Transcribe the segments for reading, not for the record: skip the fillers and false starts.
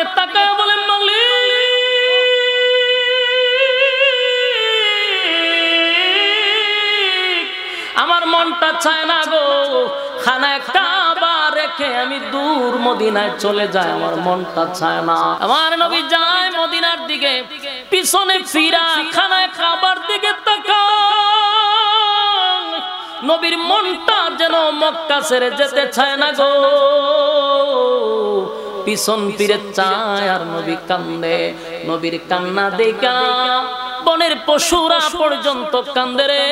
দিকে তাকায় বলে মালিক আমার মনটা চায় না গো খানায় কাবা রেখে আমি দূর মদিনায় চলে যাই, আমার মনটা চায় না। আমার নবী যায় মদিনার দিকে, পিছনে ফিরা খানায় কাবার দিকে তাকায়, নবীর মনটা যেন মক্কা ছেড়ে যেতে চায় না গো। পিছন ফিরে চায় আর নবী কান্দে। নবীর কান্না দেখা বনের পশুরা পর্যন্ত কান্দে রে,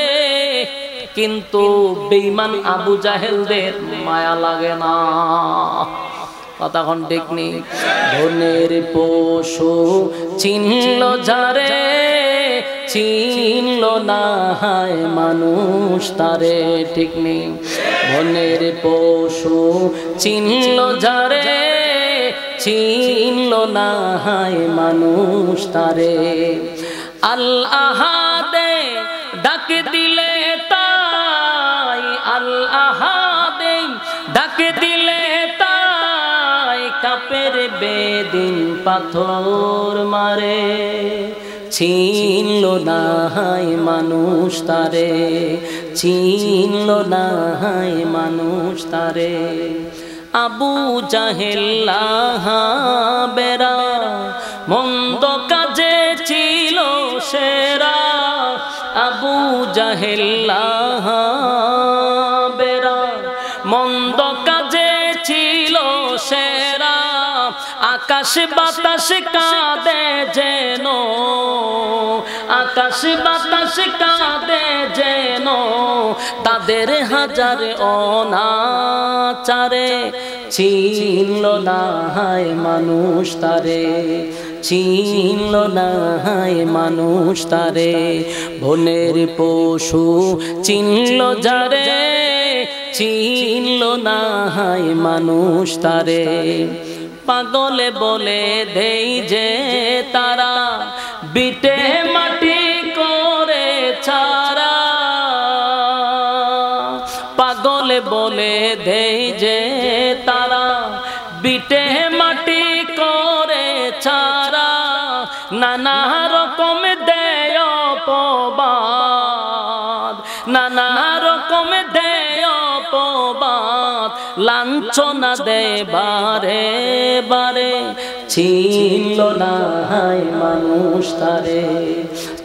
কিন্তু বেঈমান আবু জাহেলদের মায়া লাগে না। কতক্ষণ ঠিক নেই। বনের পশু চিনল যারে, চিনল না হায় মানুষ তারে, ঠিক নেই। বনের পশু চিনল যারে, চিনল না হায় মানুষ তারে। আল আহাদে ডাক দিলে তাই, আল আহাদে ডাক দিলে তাই, কাপের বেদিন পাথর মারে, চিনল না হায় মানুষ তারে, চিনল না হায় মানুষ তারে। আবু জাহেল বেরা মন্দ কাজে ছিল সেরা, আবু জাহেল বেরা মন্দ কাজে ছিল সেরা। আকাশ বাতাস কাঁদে যেন, আকাশ বাতাস কাঁদে যেন, তাদের হাজার অনাচারে, চিনল না হায় মানুষ তারে, চিনল না হায় মানুষ তারে। বনের পশু চিনল যারে, চিনল না হায় মানুষ তারে। পাগলে বলে দেই যে তারা, বিটে মাটি করে ছাড়া, পাগলে বলে দেই যে তারা, বিটে মাটি করে ছাড়া। নানা রকম দেয় অপবাদ, নানা রকম দেয় অপবাদ, লাঞ্ছনা দেয় বারে বারে, চিনল না হায় মানুষ তারে,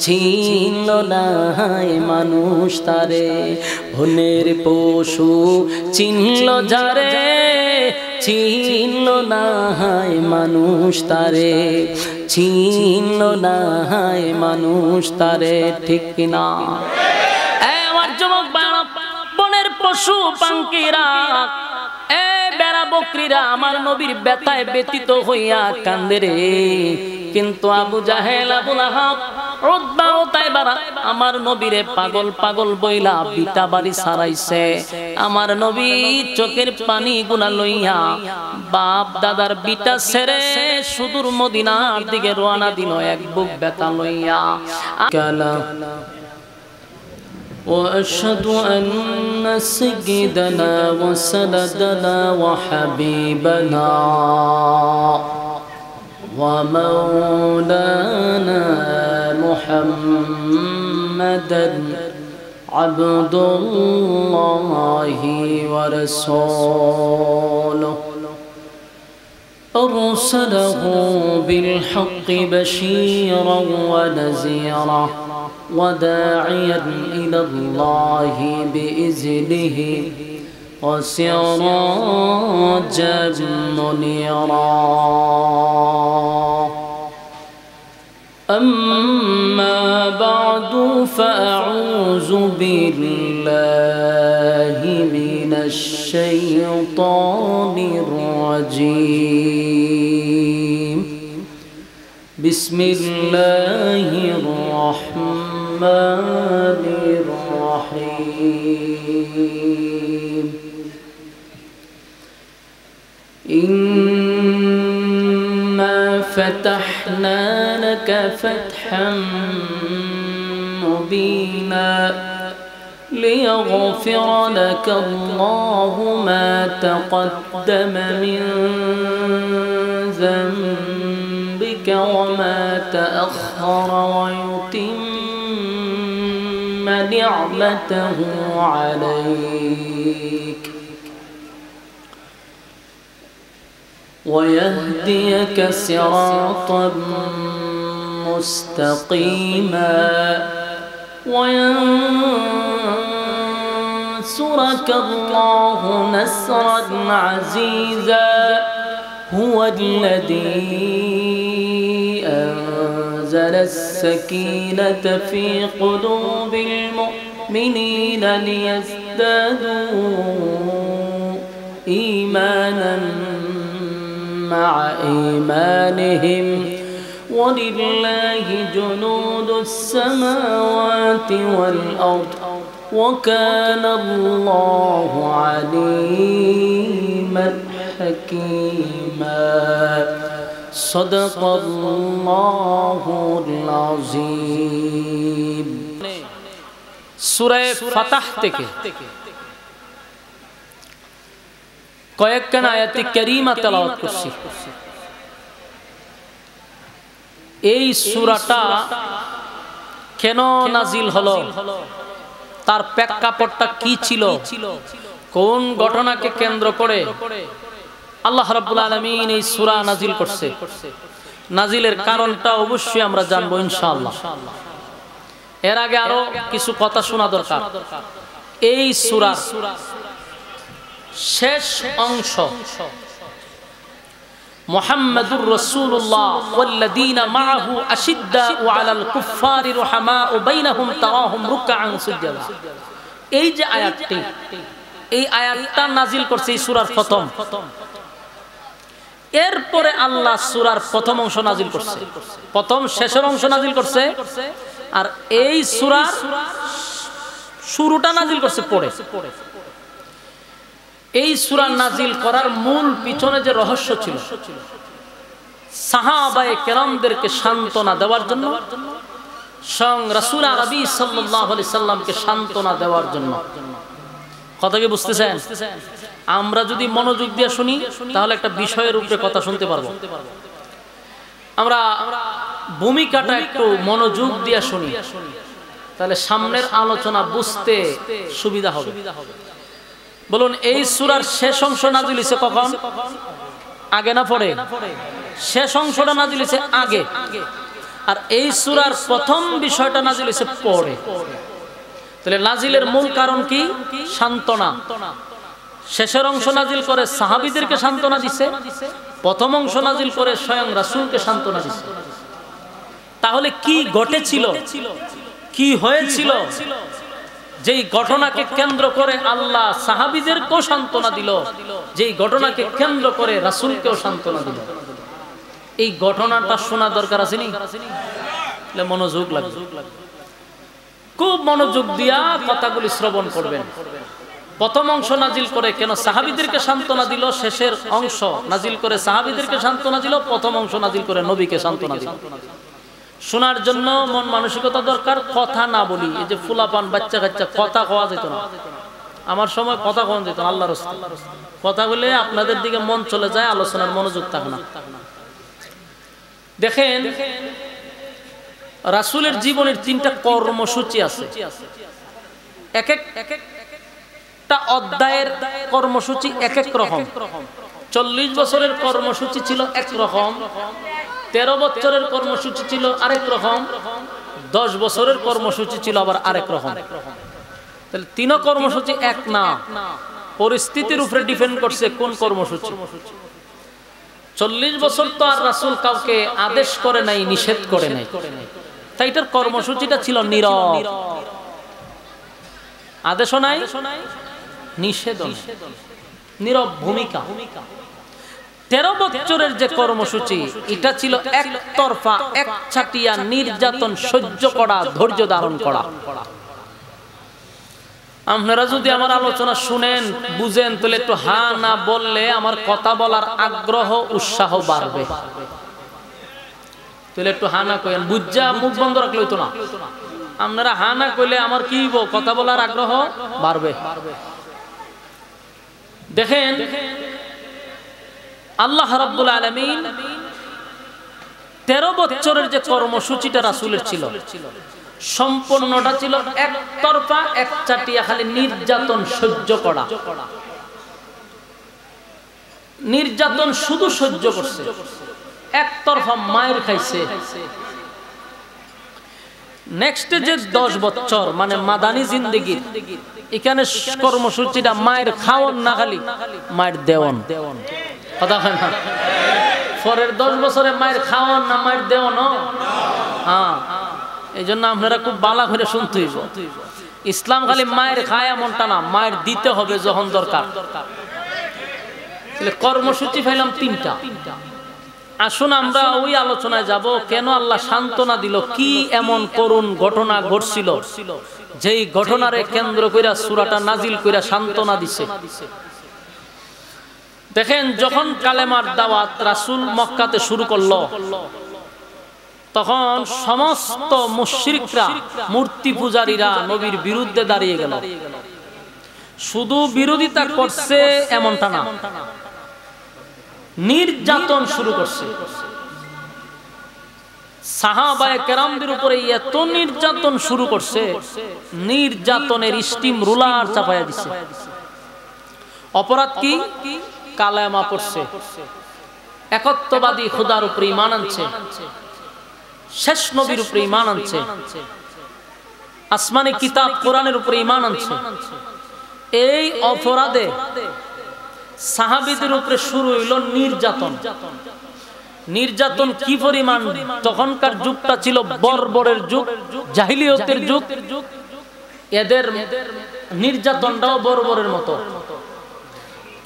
চিনল না হায় মানুষ তারে। বনের পশু চিনল যারে, চিনল না হায় মানুষ তারে, চিনল না হায় মানুষ তারে, ঠিক কিনা? আমার যুবক বনের পশু পাঙ্কিরা, বেড়া বকরিরা আমার নবীর ব্যথায় ব্যতীত হইয়া কান্দে রে, কিন্তু আবু জাহেল আবু লাহাব উতবা ও তাইবারা আমার নবীরে পাগল পাগল বইলা বিটা বাড়ি সারাইছে। আমার নবী চোখের পানি গুলা লইয়া বাপ দাদার বিটা ছেড়ে সুদূর মদিনার দিকে রওনা দিল এক বুক ব্যথা লইয়া। وأشهد أن سيدنا وسندنا وحبيبنا ومولانا محمدا عبد الله ورسوله أرسله بالحق بشيرا ونذيرا وداعيا إلى الله بإذنه وسراجا منيرا. أما بعد فأعوذ بالله من الشيطان الرجيم. بسم الله الرحمن الرحيم. إنا فتحنا لك فتحا مبينا ليغفر لك الله ما تقدم من ذنبك يهديك وما تأخر ويتم نعمته عليك ويهديك صراطا مستقيما وينصرك الله نصرا عزيزا هو الذي أنزل السكينة في قلوب المؤمنين ليزدادوا إيمانا مع إيمانهم ولله جنود السماوات والأرض وكان الله عليما حكيما صدق الله العظيم সূরা ফাতহ থেকে কয়েকখানা আয়াতে কারীমা তেলাওয়াত করছি। এই সূরাটা কেন নাজিল হলো, তার প্রেক্ষাপটটা কি ছিল, কোন ঘটনাকে কেন্দ্র করে আল্লাহ রাব্বুল আলামিন এই সূরা নাজিল করছে, নাজিলের কারণটা অবশ্যই আমরা জানবো ইনশাআল্লাহ। এর আগে আরো কিছু কথা শোনা দরকার। এই সূরার শেষ অংশ মুহাম্মাদুর রাসূলুল্লাহ ওয়াল্লাযীনা মাআহু আশিদ্দাউ আলাল কুফফারি রুহামাউ বাইনাহুম তারাহুম রুকআন সুজদা, এই যে আয়াতটি, এই আয়াতটা নাজিল করছে এই সূরার প্রথম। এরপরে আল্লাহ সূরার প্রথম অংশ নাজিল করছে, প্রথম শেষের অংশ নাজিল করছে, আর এই সূরার শুরুটা নাজিল করছে পরে। এই সূরা নাজিল করার মূল পিছনে যে রহস্য ছিল, সাহাবায়ে কেরামদেরকে সান্ত্বনা দেওয়ার জন্য, স্বয়ং রাসূল আরবি সাল্লাল্লাহু আলাইহি সাল্লামকে সান্ত্বনা দেওয়ার জন্য। কথা কি বুঝতেছেন? আমরা যদি মনোযোগ দিয়ে শুনি তাহলে একটা বিষয়ের উপরে কথা শুনতে পারবো। আমরা ভূমিকাটা একটু মনোযোগ দিয়ে শুনি, তাহলে সামনের আলোচনা বুঝতে সুবিধা হবে। বলুন, এই সূরার শেষ অংশ নাজিল হয়েছে কখন? আগে না পরে? শেষ অংশটা নাজিল হয়েছে আগে, আর এই সূরার প্রথম বিষয়টা নাজিল হয়েছে পরে। তাহলে নাজিলের মূল কারণ কি? সান্ত্বনা। শেষের অংশ নাজিল করে সাহাবীদেরকে সান্ত্বনা দিছে, প্রথম অংশ নাজিল করে স্বয়ং রাসূলকে সান্ত্বনা দিছে। তাহলে কি ঘটেছিল, কি হয়েছিল, যেই ঘটনাকে কেন্দ্র করে আল্লাহ সাহাবীদেরকেও সান্ত্বনা দিল, যেই ঘটনাকে কেন্দ্র করে রাসূলকেও সান্ত্বনা দিল? এই ঘটনাটা শোনা দরকার আছে নি? মনোযোগ লাগবে, খুব মনোযোগ দিয়া কথাগুলি শ্রবণ করবেন। প্রথম অংশ নাজিল করে কেন সাহাবীদেরকে সান্ত্বনা দিল, শেষের অংশ নাজিল করে সাহাবীদেরকে সান্ত্বনা দিল, প্রথম অংশ নাজিল করে নবীকে সান্ত্বনা দিল। শোনার জন্য মন মানসিকতা দরকার, কথা না বলি। এই যে ফুলাপান বাচ্চা কাচ্চা কথা কওয়া যেত না, আমার সময় কথা কওয়া যেত না। আল্লাহর রাস্তায় কথা বলে আপনাদের দিকে মন চলে যায়, আলোচনার মনোযোগ থাকে না। দেখেন, রাসূলের জীবনের 3টা কর্মসূচি আছে, এক একটা অধ্যায়ের কর্মসূচি এক এক রকম। 40 বছরের কর্মসূচি ছিল এক রকম, 13 বছরের কর্মসূচি ছিল আরেক রকম, 10 বছরের কর্মসূচি ছিল আবার আরেক রকম। তাহলে 3 কর্মসূচি এক না, পরিস্থিতির উপরে ডিপেন্ড করছে কোন কর্মসূচি। 40 বছর তো আর রাসূল কাউকে আদেশ করে নাই, নিষেধ করে নাই, তাই এটার কর্মসূচিটা ছিল নীরব, আদেশও নাই, নিষেধও নাই, নীরব ভূমিকা। 13 বছরের যে কর্মসূচি, এটা ছিল একতরফা, একচাটিয়া নির্যাতন সহ্য করা, ধৈর্য ধারণ করা। আপনারা যদি আমার আলোচনা শুনেন, বুঝেন, তাহলে একটু হা না বললে আমার কথা বলার আগ্রহ উৎসাহ বাড়বে। তাহলে একটু হা না কইেন, বুঝা মুখ বন্ধ রাখলে হইতো না। আপনারা হা না কইলে আমার কি হইব? কথা বলার আগ্রহ বাড়বে। দেখেন, আল্লাহ রাব্বুল আলামিন 13 বছরের যে কর্মসূচিটা রাসূলের ছিল সম্পূর্ণটা ছিল একতরফা একচাটিয়া খালি নির্যাতন সহ্য করা। নির্যাতন শুধু সহ্য করছে, একতরফা মায়ের খাইছে। নেক্সট যে 10 বছর মানে মাদানী জিন্দেগি, এখানে কর্মসূচিটা মায়ের খাওয়ান না খালি মায়ের দেওয়ান। কথা হয় না? পরের 10 বছরে মায়ের খাওয়ান না মায়ের দেওয়ান। হ্যাঁ, এই জন্য আপনারা খুব বালা করে শুনতে হইব। ইসলাম খালি মায়ের খায় এমনটা না, মায়ের দিতে হবে যখন দরকার। কর্মসূচি পাইলাম 3টা। আসুন আমরা ওই আলোচনায় যাব, কেন আল্লাহ সান্ত্বনা দিল, কি এমন করুণ ঘটনা ঘটছিল যেই ঘটনারে কেন্দ্র কইরা সূরাটা নাজিল কইরা সান্ত্বনা দিছে। দেখেন, যখন কালেমার দাওয়াত রাসূল মক্কাতে শুরু করলো, তখন সমস্ত মুশরিকরা, মূর্তি পূজারীরা নবীর বিরুদ্ধে দাঁড়িয়ে গেল। শুধু বিরোধিতা করছে এমনটা না, নির্যাতন শুরু করছে। সাহাবায়ে কেরামদের উপরে এত নির্যাতন শুরু করছে, নির্যাতনের স্টিম রুলার চাপায়া দিছে। অপরাধ কি? কালেমা পড়ছে, একত্ববাদী খোদার উপরে ঈমান আনছে, শেষ নবীর উপরে ঈমান আনছে, আসমানি কিতাব কোরআনের উপরে ঈমান আনছে। এই অপরাধে সাহাবীদের উপরে শুরু হইল নির্যাতন। নির্যাতন কি পরিমাণ! তখনকার যুগটা ছিল বর্বরের যুগ, জাহিলিয়তের যুগ। এদের নির্যাতনটাও বর্বরের মতো।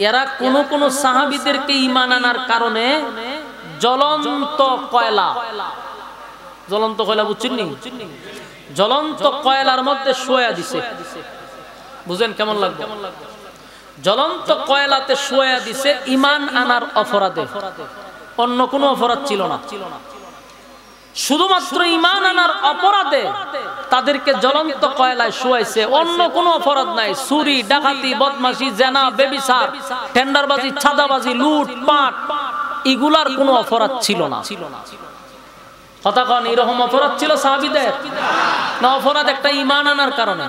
এরা কোন সাহাবীদেরকে ঈমান আনার কারণে জ্বলন্ত কয়লা, জ্বলন্ত কয়লা বুঝছেন নি? জ্বলন্ত কয়লার মধ্যে শোয়া দিছে। বুঝেন কেমন লাগবে? জ্বলন্ত কয়লাতে শোয়া দিছে ঈমান আনার অপরাধে। অন্য কোনো অপরাধ ছিল না, শুধুমাত্র ঈমান আনার অপরাধে তাদেরকে জ্বলন্ত কয়লায় শোয়াইছে। অন্য কোনো অপরাধ নাই। চুরি, ডাকাতি, বদমাশি, জেনা, বেবিচার, টেন্ডারবাজি, ছাদাবাজি, লুট পাট, এগুলার কোনো অপরাধ ছিল না। কথা কন, এরকম অপরাধ ছিল সাহাবীদের না? অপরাধ একটা ঈমান আনার কারণে।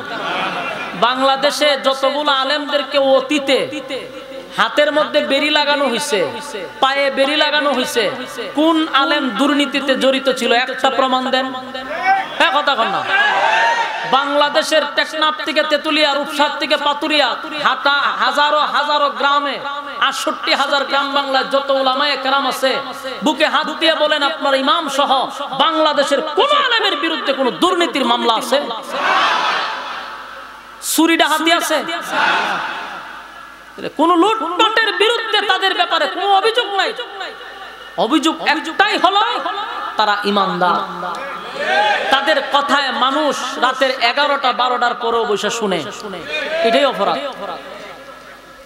বাংলাদেশে যতগুলো আলেমদেরকে অতীতে হাতের মধ্যে বেরি লাগানো হয়েছে, পায়ে বেরি লাগানো হয়েছে, কোন আলেম দুর্নীতিতে জড়িত ছিল? একটা প্রমাণ দেন। হ্যাঁ, কথা কন না? বাংলাদেশের টেকনাফ থেকে তেতুলিয়া, রূপসার থেকে পাতুরিয়া, হাজারো হাজারো গ্রামে, ৬৮,০০০ গ্রাম বাংলায় যত উলামায়ে কেরাম আছে, বুকে হাত দিয়ে বলেন আপনার ইমাম সহ বাংলাদেশের কোন আলেমের বিরুদ্ধে কোন দুর্নীতির মামলা আছে? চুরি ডাকাতি আছে? কোন লুটপাটের বিরুদ্ধে তাদের ব্যাপারে কোনো অভিযোগ নাই। অভিযোগ একটাই হলো তারা ঈমানদার। তাদের কথায় মানুষ রাতের 11টা 12টার পরেও বসে শুনে, এটাই অপরাধ।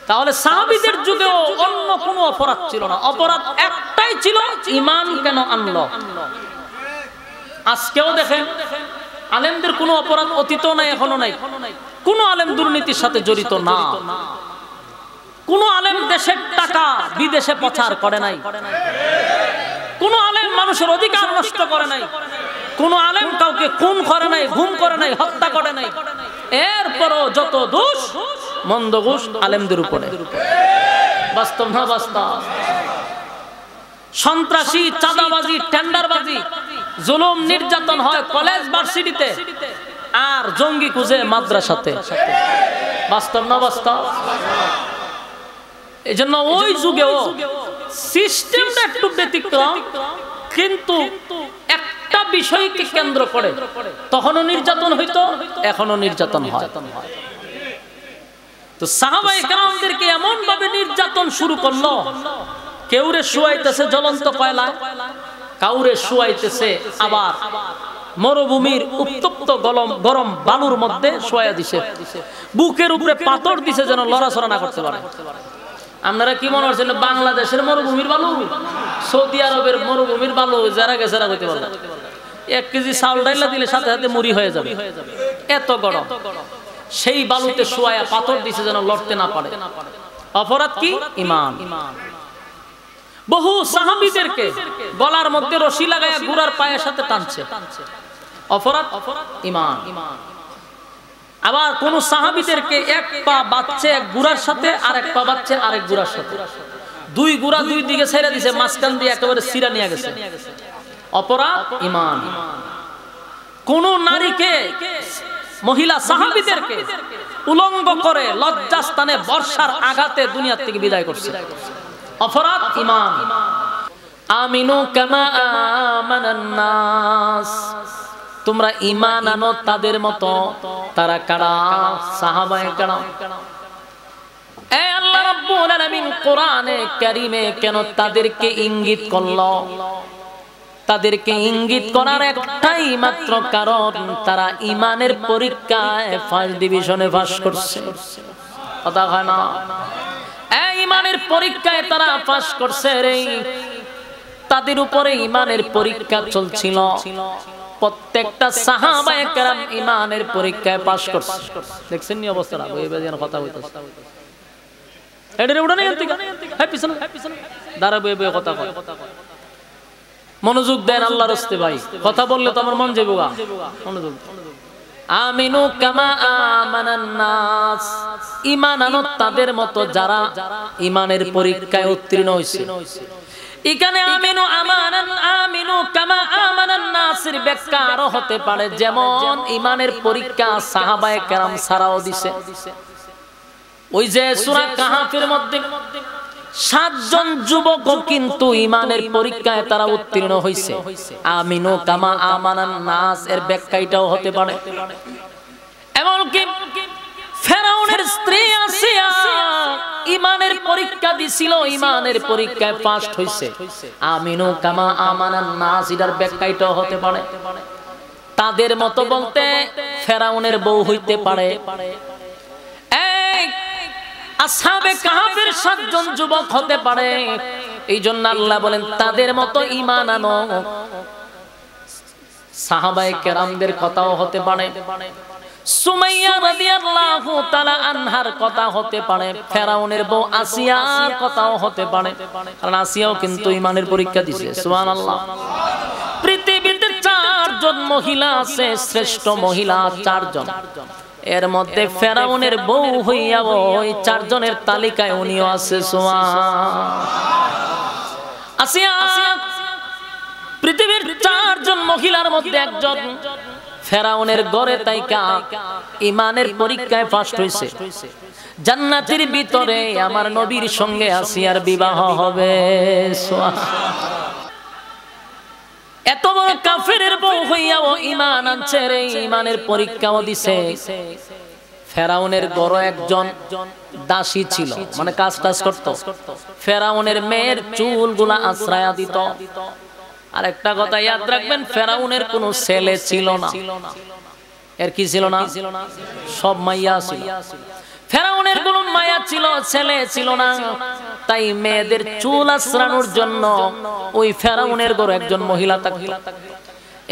তাহলে সাহাবীদের যুগেও অন্য কোনো অপরাধ ছিল না, অপরাধ একটাই ছিল, ঈমান কেন আনলো। আজকেও দেখেন আলেমদের কোনো অপরাধ অতীতও নাই, এখনো নাই। কোন আলেম দুর্নীতির সাথে জড়িত না। কোন আলেম দেশের টাকা বিদেশে পাচার করে নাই। কোন আলেম মানুষের অধিকার নষ্ট করে নাই। কোন আলেম কাউকে খুন করে নাই, গুম করে নাই, হত্যা করে নাই। এরপরও যত দোষ মন্দ দোষ আলেমদের উপরে। বাস্তব না বাস্তব? সন্ত্রাসী, চাঁদাবাজি, টেন্ডারবাজি, জুলুম নির্যাতন হয় কলেজ ভার্সিটিতে, আর জঙ্গি খুঁজে মাদ্রাসাতে। বাস্তব না বাস্তব? এই জন্য ওই যুগেও সিস্টেমটা একটু ব্যতিক্রম, কিন্তু একটা বিষয়কে কেন্দ্র করে তখনও নির্যাতন হইতো, এখনো নির্যাতন হয়। তো সাহাবায়ে কেরামদেরকে এমন ভাবে নির্যাতন শুরু করলো, কেউরে শুয়াইতেছে জ্বলন্ত কয়লায়, কাউরে শুয়াইতেছে আবার মরুভূমির উত্তপ্ত গরম বালুর মধ্যে শুয়াইয়া দিছে, বুকের উপরে পাথর দিছে যেন লড়াচড়া না করতে পারে। আপনারা কি মনে করছেন বাংলাদেশের মরুভূমির বালু, সৌদি আরবের মরুভূমির বালু যারা গেছে করতে পারবে? 1 কেজি চাউল ডাইলা দিলে সাথে সাথে মুড়ি হয়ে যাবে, এত গরম। সেই বালুতে শুয়ায়া পাথর দিছে যেন লড়তে না পারে। অপরাধ কি? ঈমান। বহু সাহাবীদেরকে গলার মধ্যে রশি লাগায়া ঘোড়ার পায়ের সাথে টানছে। অপরাধ ঈমান। আবার কোন সাহাবীদেরকে এক পা বাঁধছে এক ঘোড়ার সাথে, আর এক পা বাঁধছে আরেক ঘোড়ার সাথে, দুই ঘোড়া দুই দিকে ছেড়ে দিছে, মাঝখান দিয়ে একেবারে সিরা নিয়ে গেছে। অপরাধ ঈমান। কোন নারীকে, মহিলা সাহাবীদেরকে উলঙ্গ করে লজ্জাস্থানে বর্ষার আঘাতে দুনিয়া থেকে বিদায় করছে। অপরাধ ঈমান। আমিনু কামা আমানান নাস, তোমরা ঈমান আনো তাদের মতো। তারা কারা? সাহাবায়ে কেরাম। এ আল্লাহ রাব্বুল আলামিন কোরআনে কারীমে কেন তাদেরকে ইঙ্গিত করলো? তাদেরকে ইঙ্গিত করার একটাই মাত্র কারণ, তারা ঈমানের পরীক্ষায় ফার্স্ট ডিভিশনে পাস করছে। কথা হয় না? এই ঈমানের পরীক্ষায় তারা পাস করছে রে। তাদের উপরে ঈমানের পরীক্ষা চলছিল। প্রত্যেকটা সাহাবায়ে কেরাম ঈমানের পরীক্ষায় পাস করছে। দেখছেন নি অবস্থাটা? ওই বেজান কথা হইতাছে। এডরে উড়ানে এন্তিকা হে পিছনে দাঁড়া বয়ে বয়ে কথা কয়। মনোযোগ দেন আল্লাহর রাস্তে ভাই, কথা বললে তো আমার মন যাবে গা। মনোযোগ। আমিনু কামা আমানান নাস, ঈমান আনো তাদের মতো যারা ঈমানের পরীক্ষায় উত্তীর্ণ হইছে। এখানে আমিনু আমানান, আমিনু কামা আমানান নাসের ব্যাখ্যা আরো হতে পারে, যেমন ঈমানের পরীক্ষা সাহাবায়ে কেরাম ছাড়াও দিছে। ওই যে সূরা কাহাফের মধ্যে 7 জন যুবক কিন্তু ঈমানের পরীক্ষায় তারা উত্তীর্ণ হইছে। আমিনু কামা আমানান নাস এর ব্যাখ্যা এটাও হতে পারে। এমনকি ফেরাউনের স্ত্রী আসিয়া ঈমানের পরীক্ষা দিছিল, ঈমানের পরীক্ষায় পাস হইছে। আমিনু কামা আমানান নাস এর ব্যাখ্যা এটাও হতে পারে। তাদের মতো বলতে ফেরাউনের বউ হইতে পারে। আসহাবে কাহাফের 7 জন যুবক হতে পারে। এই জন্য আল্লাহ বলেন তাদের মতো ঈমান আনো। সাহাবায়ে কেরামদের কথাও হতে পারে, সুমাইয়া রাদিয়াল্লাহু তাআলা আনহার কথা হতে পারে, ফেরাউনের বউ আসিয়ার কথাও হতে পারে। কারণ আসিয়াও কিন্তু ঈমানের পরীক্ষা দিয়েছে। সুবহানাল্লাহ। পৃথিবীতে 4 জন মহিলা আছে, শ্রেষ্ঠ মহিলা 4 জন। এর মধ্যে ফেরাউনের বউ হইয়া ওই 4 জনের তালিকায় উনিও আছে। আসিয়া পৃথিবীর 4 জন মহিলার মধ্যে একজন। ফেরাউনের ঘরে তাইকা ঈমানের পরীক্ষায় ফার্স্ট হইছে। জান্নাতের ভিতরে আমার নবীর সঙ্গে আসিয়ার বিবাহ হবে। এত বড় কাফেরের বউ হইয়াও ঈমান আনছে রে, ঈমানের পরীক্ষাও দিছে। ফেরাউনের ঘরে একজন দাসী ছিল, মানে কাজ টাজ করত। ফেরাউনের মেয়ের চুলগুলা আশ্রয়া দিত। আর একটা কথা ইয়াদ রাখবেন, ফেরাউনের কোনো ছেলে ছিল না। এর কি ছিল না? সব মাইয়া ছিল। ফেরাউনের কোনো মায়া ছিল, ছেলে ছিল না। তাই মেয়েদের চুল আশ্রানোর জন্য ওই ফেরাউনের ঘরে একজন মহিলা থাকত।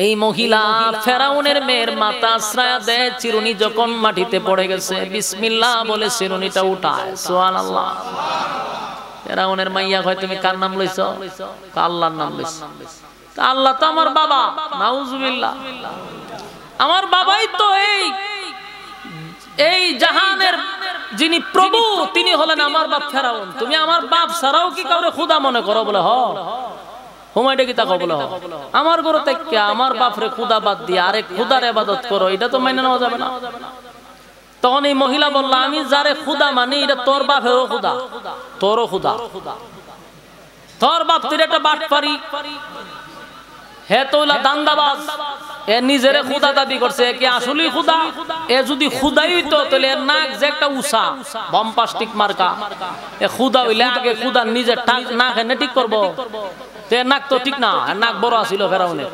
এই মহিলা ফেরাউনের মেয়ের মাথা আশ্রয়া দেয়। চিরুনি যখন মাটিতে পড়ে গেছে, বিসমিল্লাহ বলে চিরুনিটা উঠায়। সুবহানাল্লাহ। ফেরাউনের মাইয়া কয় তুমি কার নাম লইছো? আল্লাহর নাম লইছো। আল্লাহ তো আমার বাবা। নাউজুবিল্লাহ। আমার বাবাই তো এই জাহানের যিনি প্রভু, তিনি হলেন আমার বাপ ফেরাউন। তুমি আমার বাপ ছাড়াও কি কাউরে খোদা মনে করো? বলে হ। হুমাইটা কি তাকো? বলে হ। আমার ঘরে থেকে আমার বাপরে খোদা বাদ দিয়ে আরেক খোদার ইবাদত করো, এটা তো মেনে নেওয়া যাবে না। তখন এই মহিলা বলল, আমি যারে খোদা মানি এটা তোর বাপেরও খোদা, তোরও খোদা। তোর বাপ তুই একটা বাটপারি, হে তোলা দান্দাবাজ। এ নিজেরে খোদা দাবি করছে, কি আসলেই খোদা? এ যদি খোদাই হইতো তাহলে এর নাক যে একটা উষা বম্পাস্টিক মার্কা। এ খোদা হইলে আগে খোদা নিজের নাক এনে ঠিক করবো। এর নাক তো ঠিক না, নাক বড় আছিল ফেরাউনের।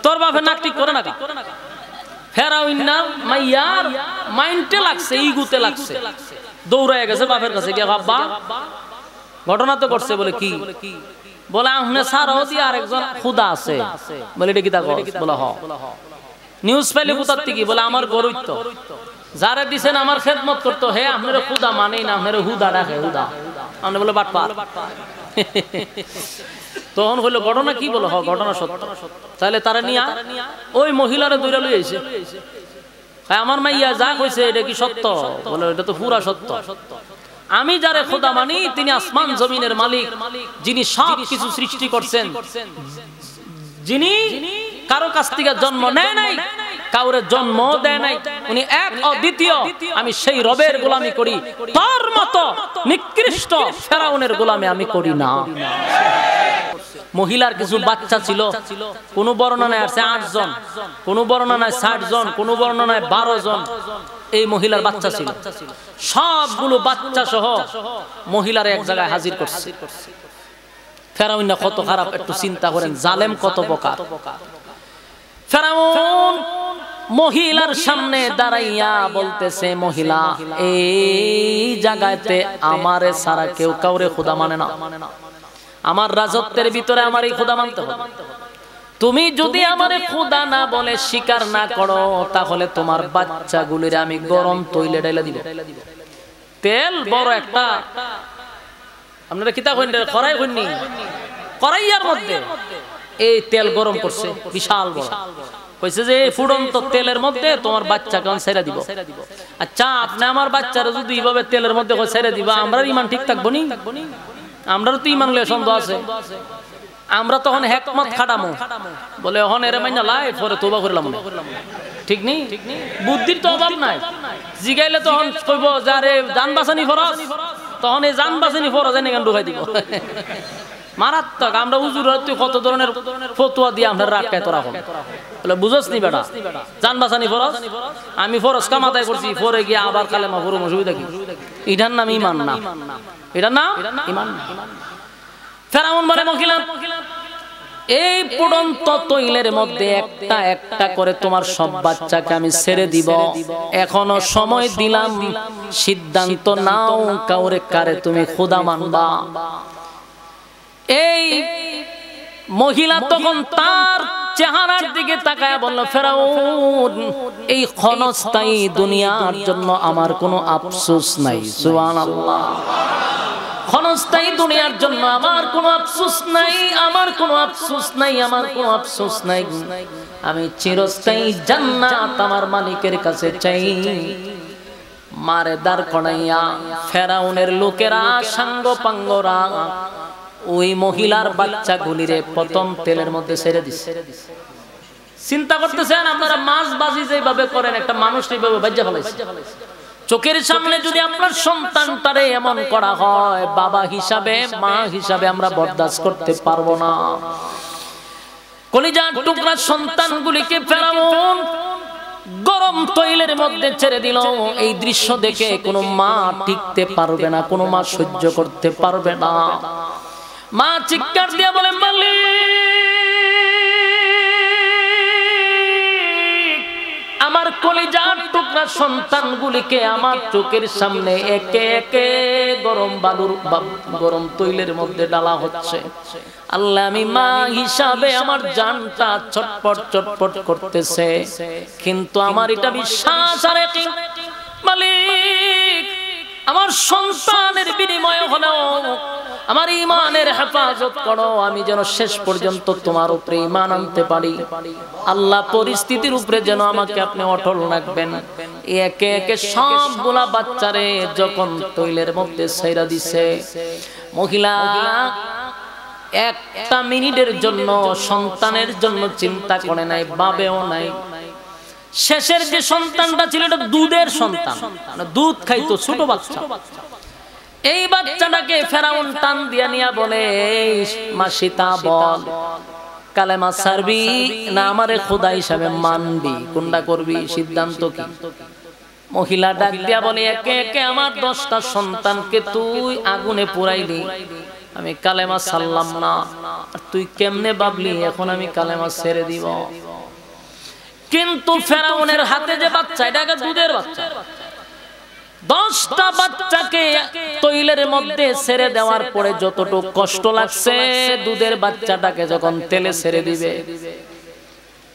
তোর বাপের নাক ঠিক করে না। ফেরাউন না মাইয়ার মাইন্ডে লাগছে, ইগুতে লাগছে, দৌড়ায় গেছে বাপের কাছে গিয়ে, বাবা ঘটনা তো করছে। বলে কি? বলে আপনি ছাড়াও দিয়ে আরেকজন খোদা আছে। বলে এটা কি তা? বলে হ। নিউজ পাইলে কোথার থেকে? বলে আমার গরুই তো, যারা দিছেন আমার খেদমত করতো, হে আপনার খোদা মানেই না, আপনার হুদা ডাকে হুদা। আপনি বলে বাটপার। তখন হইলো ঘটনা কি বলো, ঘটনা সত্য। তাহলে তারা নিয়ে ওই মহিলারে দৌড়া লই আইছে, আমার মাইয়া যা কইছে এটা কি সত্য? বলে এটা তো পুরা সত্য। আমি যারে খোদা মানি তিনি আসমান জমিনের মালিক, যিনি সব কিছু সৃষ্টি করছেন, যিনি কারো কাছ থেকে জন্ম নেয় নাই, কাউরে জন্ম দেয় নাই, উনি এক অদ্বিতীয়। আমি সেই রবের গোলামি করি, তার মতো নিকৃষ্ট ফেরাউনের গোলামি আমি করি না। মহিলার কিছু বাচ্চা ছিল, কোন বর্ণনায় আছে 8 জন, কোন বর্ণনায় 60 জন, কোন বর্ণনায় 12 জন এই মহিলার বাচ্চা ছিল। সবগুলো বাচ্চা সহ মহিলার এক জায়গায় হাজির করছে। ফেরাউন কত খারাপ একটু চিন্তা করেন, জালেম কত বোকা। ফেরাউন মহিলার সামনে দাঁড়াইয়া বলতেছে, মহিলা এই জায়গাতে আমারে ছাড়া কেউ কাউরে খোদা মানে না, আমার রাজত্বের ভিতরে আমারই খোদা মানতে হবে। তুমি যদি আমারে খোদা না বলে স্বীকার না করো, তাহলে তোমার বাচ্চাগুলির আমি গরম তৈলে ঢেলে দিব। তেল বড় একটা, আপনারা কিতা কইন, খরাই কইনি, কড়াইয়ার মধ্যে এই তেল গরম করছে বিশাল বড়, কইছে যে এই ফুটন্ত তেলের মধ্যে তোমার বাচ্চাকে আমি ছেড়ে দিব। আচ্ছা, আপনি আমার বাচ্চারা যদি এইভাবে তেলের মধ্যে ছেড়ে দিবা, আমরা ইমান ঠিক থাকবো নি? আমরাও তো ইমান লয়ে সন্দেহ আছে। আমরা তখন হিকমত খাটামো, বলে এখন এর মাইনা লাই পরে তওবা করলাম, ঠিক নি? বুদ্ধির তো অভাব নাই। জিগাইলে তখন কইব যারে জান বাঁচানি ফরজ, তখন এই জান বাঁচানি ফরজ এনে গান ঢুকাই দিব। মারাত্মক। আমরা হুজুর কত ধরনের ফতোয়া দিয়ে আমরা রাখায় তোরা বলে বুঝছ নি বেটা, জান বাঁচানি ফরজ, আমি ফরজ কামাতাই করছি, পরে গিয়ে আবার কালেমা পড়ব, অসুবিধা কি? এটার নাম ইমান না, এটার নাম ইমান না। ফেরাউন বলে, মহিলা এই পুড়ন্ত তৈলের মধ্যে একটা একটা করে তোমার সব বাচ্চাকে আমি ছেড়ে দিব, এখনো সময় দিলাম, সিদ্ধান্ত নাও কাউরে কারে তুমি খোদা মানবা। এই মহিলা তখন তার চেহারার দিকে তাকায় বলল, ফেরাউন এই ক্ষণস্থায়ী দুনিয়ার জন্য আমার কোনো আফসোস নাই। সুবহানাল্লাহ। ক্ষণস্থায়ী দুনিয়ার জন্য আমার কোনো আফসোস নাই, আমার কোনো আফসোস নাই, আমার কোনো আফসোস নাই। আমি চিরস্থায়ী জান্নাত আমার মালিকের কাছে চাই। মারে দাঁড় করাইয়া ফেরাউনের লোকেরা সাঙ্গ পাঙ্গরা ওই মহিলার বাচ্চাগুলিরে প্রথম তেলের মধ্যে ছেড়ে দিছে। চিন্তা করতেছেন আপনারা, মাছ বাজি যেভাবে করেন একটা মানুষ এইভাবে বাজ্যা ফেলাইছে। চোখের সামনে যদি আপনার সন্তানটারে এমন করা হয়, বাবা হিসাবে মা হিসাবে আমরা বরদাস্ত করতে পারবো না। কলিজার টুকরা সন্তানগুলিকে ফেরাউন গরম তৈলের মধ্যে ছেড়ে দিল। এই দৃশ্য দেখে কোনো মা টিকতে পারবে না, কোনো মা সহ্য করতে পারবে না। মা চিৎকার দিয়ে বলে, মালিক আমার কলিজার টুকরা সন্তানগুলিকে আমার চোখের সামনে একে একে গরম বালুর গরম তৈলের মধ্যে ডালা হচ্ছে। আল্লাহ, আমি মা হিসাবে আমার জানটা ছটপট ছটপট করতেছে, কিন্তু আমার এটা বিশ্বাস আর মালিক আমার সন্তানের বিনিময় হলেও আমার ইমানের হেফাজত করো, আমি যেন শেষ পর্যন্ত তোমার উপরে ইমান আনতে পারি। আল্লাহ, পরিস্থিতির উপরে যেন আমাকে আপনি অটল রাখবেন। একে একে সবগুলা বাচ্চারে যখন তৈলের মধ্যে ছেড়ে দিছে, মহিলা একটা মিনিটের জন্য সন্তানের জন্য চিন্তা করে নাই, ভাবেও নাই। শেষের যে সন্তানটা ছিল এটা দুধের সন্তান, দুধ খাইতো, ছোট বাচ্চা। এই বাচ্চাটাকে ফেরাউন টান দিয়া নিয়া বলে, মা সীতা বল কালেমা ছাড়বি না আমারে খোদা হিসাবে মানবি, কোনটা করবি, সিদ্ধান্ত কি? মহিলা ডাক দিয়া বলে, একে একে আমার 10টা সন্তানকে তুই আগুনে পুরাইলি, আমি কালেমা ছাড়লাম না, আর তুই কেমনে ভাবলি এখন আমি কালেমা ছেড়ে দিব? কিন্তু ফেরাউনের হাতে যে বাচ্চা, এটাকে দুধের বাচ্চা, 10টা বাচ্চাকে তৈলের মধ্যে ছেড়ে দেওয়ার পরে যতটুকু কষ্ট লাগছে, দুধের বাচ্চাটাকে যখন তেলে ছেড়ে দিবে,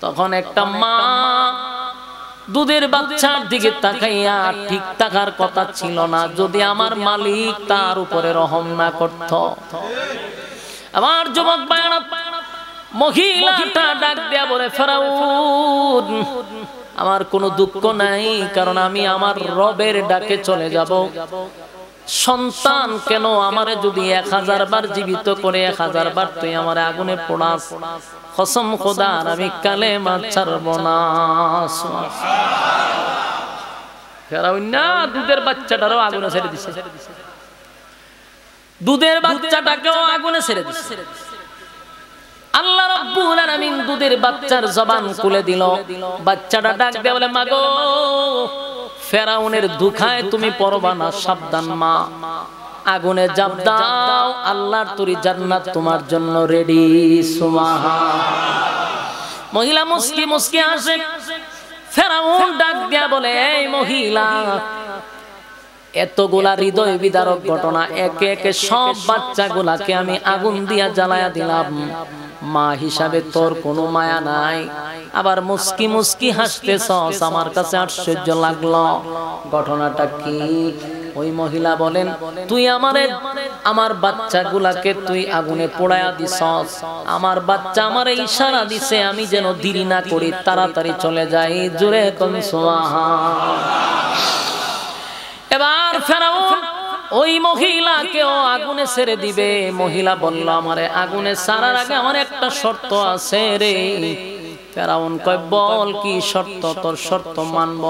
তখন একটা মা দুধের বাচ্চার দিকে তাকাইয়া ঠিক থাকার কথা ছিল না যদি আমার মালিক তার উপরে রহম না করত। আমার যুবক ভাইরা, মহিলাটা ডাক দেয়া বলে, ফেরাউন আমার কোনো দুঃখ নাই, কারণ আমি আমার রবের ডাকে চলে যাব। সন্তান কেন, আমারে যদি 1000 বার জীবিত করে 1000 বার তুই আমারে আগুনে পোড়াস, কসম খোদার আমি কালেমা ছাড়ব না। ফেরাউন না দুধের বাচ্চাটারও আগুনে ছেড়ে দিছে, দুধের বাচ্চাটাকেও আগুনে ছেড়ে দিছে। আল্লাহ রাব্বুল আলামিন দুধের বাচ্চার জবান খুলে দিল। বাচ্চাটা ডাক দিয়ে বলে, মাগো ফেরাউনের দুখায় তুমি পড়বা না, সাবধান মা, আগুনে জাপ দাও, আল্লাহর তৈরি জান্নাত তোমার জন্য রেডি। সুবহানাল্লাহ। মহিলা মুস্কি মুস্কি হাসে। ফেরাউন ডাক দিয়া বলে, এই মহিলা, এতগুলা হৃদয় বিদারক ঘটনা, একে একে সব বাচ্চাগুলাকে আমি আগুন দিয়া জ্বালায়া দিলাম, মা হিসাবে তোর কোনো মায়া নাই, আবার মুস্কি মুস্কি হাসতেছস, আমার কাছে আশ্চর্য লাগলো। ঘটনাটা কি? ওই মহিলা বলেন, তুই আমার বাচ্চাগুলাকে তুই আগুনে পোড়ায়া দিছস, আমার বাচ্চা আমারে ইশারা দিছে আমি যেন দেরি না করি, তাড়াতাড়ি চলে যাই। জোরে কোন সুবহানাল্লাহ। এবার ফেরাউন ওই মহিলাকেও আগুনে ছেড়ে দিবে। মহিলা বলল, আমারে আগুনে ছাড়ার আগে আমার একটা শর্ত আছে রে। ফেরাউন কয়, বল কি শর্ত? তোর শর্ত মানব।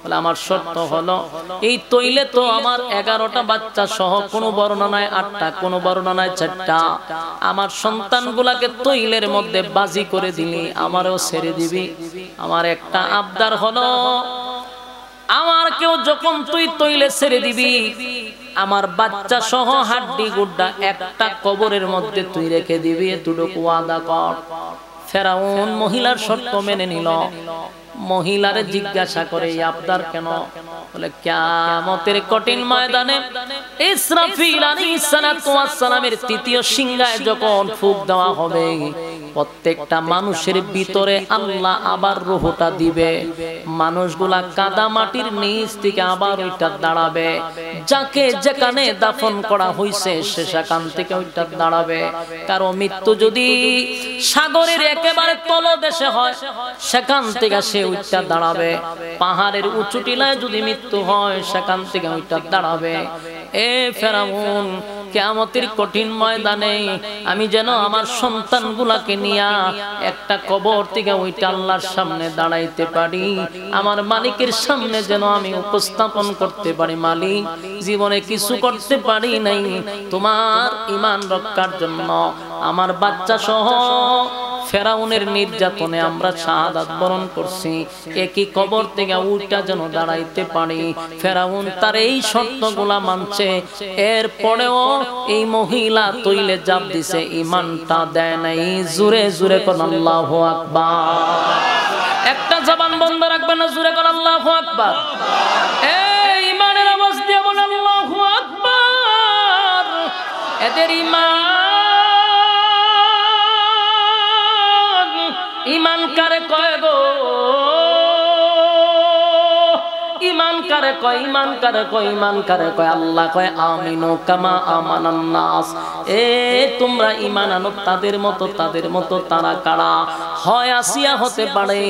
বলে, আমার শর্ত হলো এই তৈলে তো আমার 11টা বাচ্চা সহ, কোন বর্ণনায় 8টা, কোন বর্ণনায় 4টা, আমার সন্তানগুলাকে তৈলের মধ্যে বাজি করে দিলি, আমারও ছেড়ে দিবি। আমার একটা আবদার হলো, আমার কেউ যখন তুই তৈলে ছেড়ে দিবি, আমার বাচ্চা সহ হাড্ডি গুড্ডা একটা কবরের মধ্যে তুই রেখে দিবি, এতটুকু ওয়াদা কর। ফেরাউন মহিলার শর্ত মেনে নিল। মহিলারে জিজ্ঞাসা করে, এই আবদার কেন? বলে, কিয়ামতের কঠিন ময়দানে ইসরাফিল আলাইহিস সালাতু ওয়াস সালামের তৃতীয় সিংহায় যখন ফুঁক দেওয়া হবে, প্রত্যেকটা মানুষের ভিতরে আল্লাহ আবার রূহটা দিবে। মানুষগুলা কাদা মাটির নিচ থেকে আবার ওইটা দাঁড়াবে, যাকে যেখানে দাফন করা হইছে সে সেখান থেকে ওইটা দাঁড়াবে। কারো মৃত্যু যদি সাগরের একেবারে তলদেশে হয়, সেখান থেকে সে ওইটা দাঁড়াবে। পাহাড়ের উঁচু টিলায় যদি মৃত্যু হয়, সেখান থেকে ওইটা দাঁড়াবে। এ ফেরাউন, কিয়ামতের কঠিন ময়দানে আমি যেন আমার সন্তানগুলাকে নিয়া একটা কবর থেকে ওইটা আল্লাহর সামনে দাঁড়াইতে পারি, আমার মালিকের সামনে যেন আমি উপস্থাপন করতে পারি। মালিক, জীবনে কিছু করতে পারি নাই, তোমার ঈমান রক্ষার জন্য আমার বাচ্চা সহ ফেরাউনের নির্যাতনে আমরা শাহাদাত বরণ করছি, একই কবর থেকে উল্টা যেন দাঁড়াইতে পারি। ফেরাউন তার এই শর্তগুলা মানছে, এরপরেও এই মহিলা তৈলে জাপ দিছে, ঈমানটা দেয় নাই। জোরে জোরে কোন আল্লাহু আকবার। একটা জবান বন্ধ রাখবেন না, জোরে কোন আল্লাহু আকবার। এই ঈমানের আওয়াজ দিয়ে বলেন আল্লাহু আকবার। এদের ঈমান কারে কয় গো? ঈমান কারে কয়? ঈমান কারে কয়? ঈমান কারে কয়? আল্লাহ কয়, আমিনু কামা আমানান নাস। এ তোমরা ঈমান আনো তাদের মতো, তাদের মতো। তারা কারা? হয় আসিয়া হতে পারে,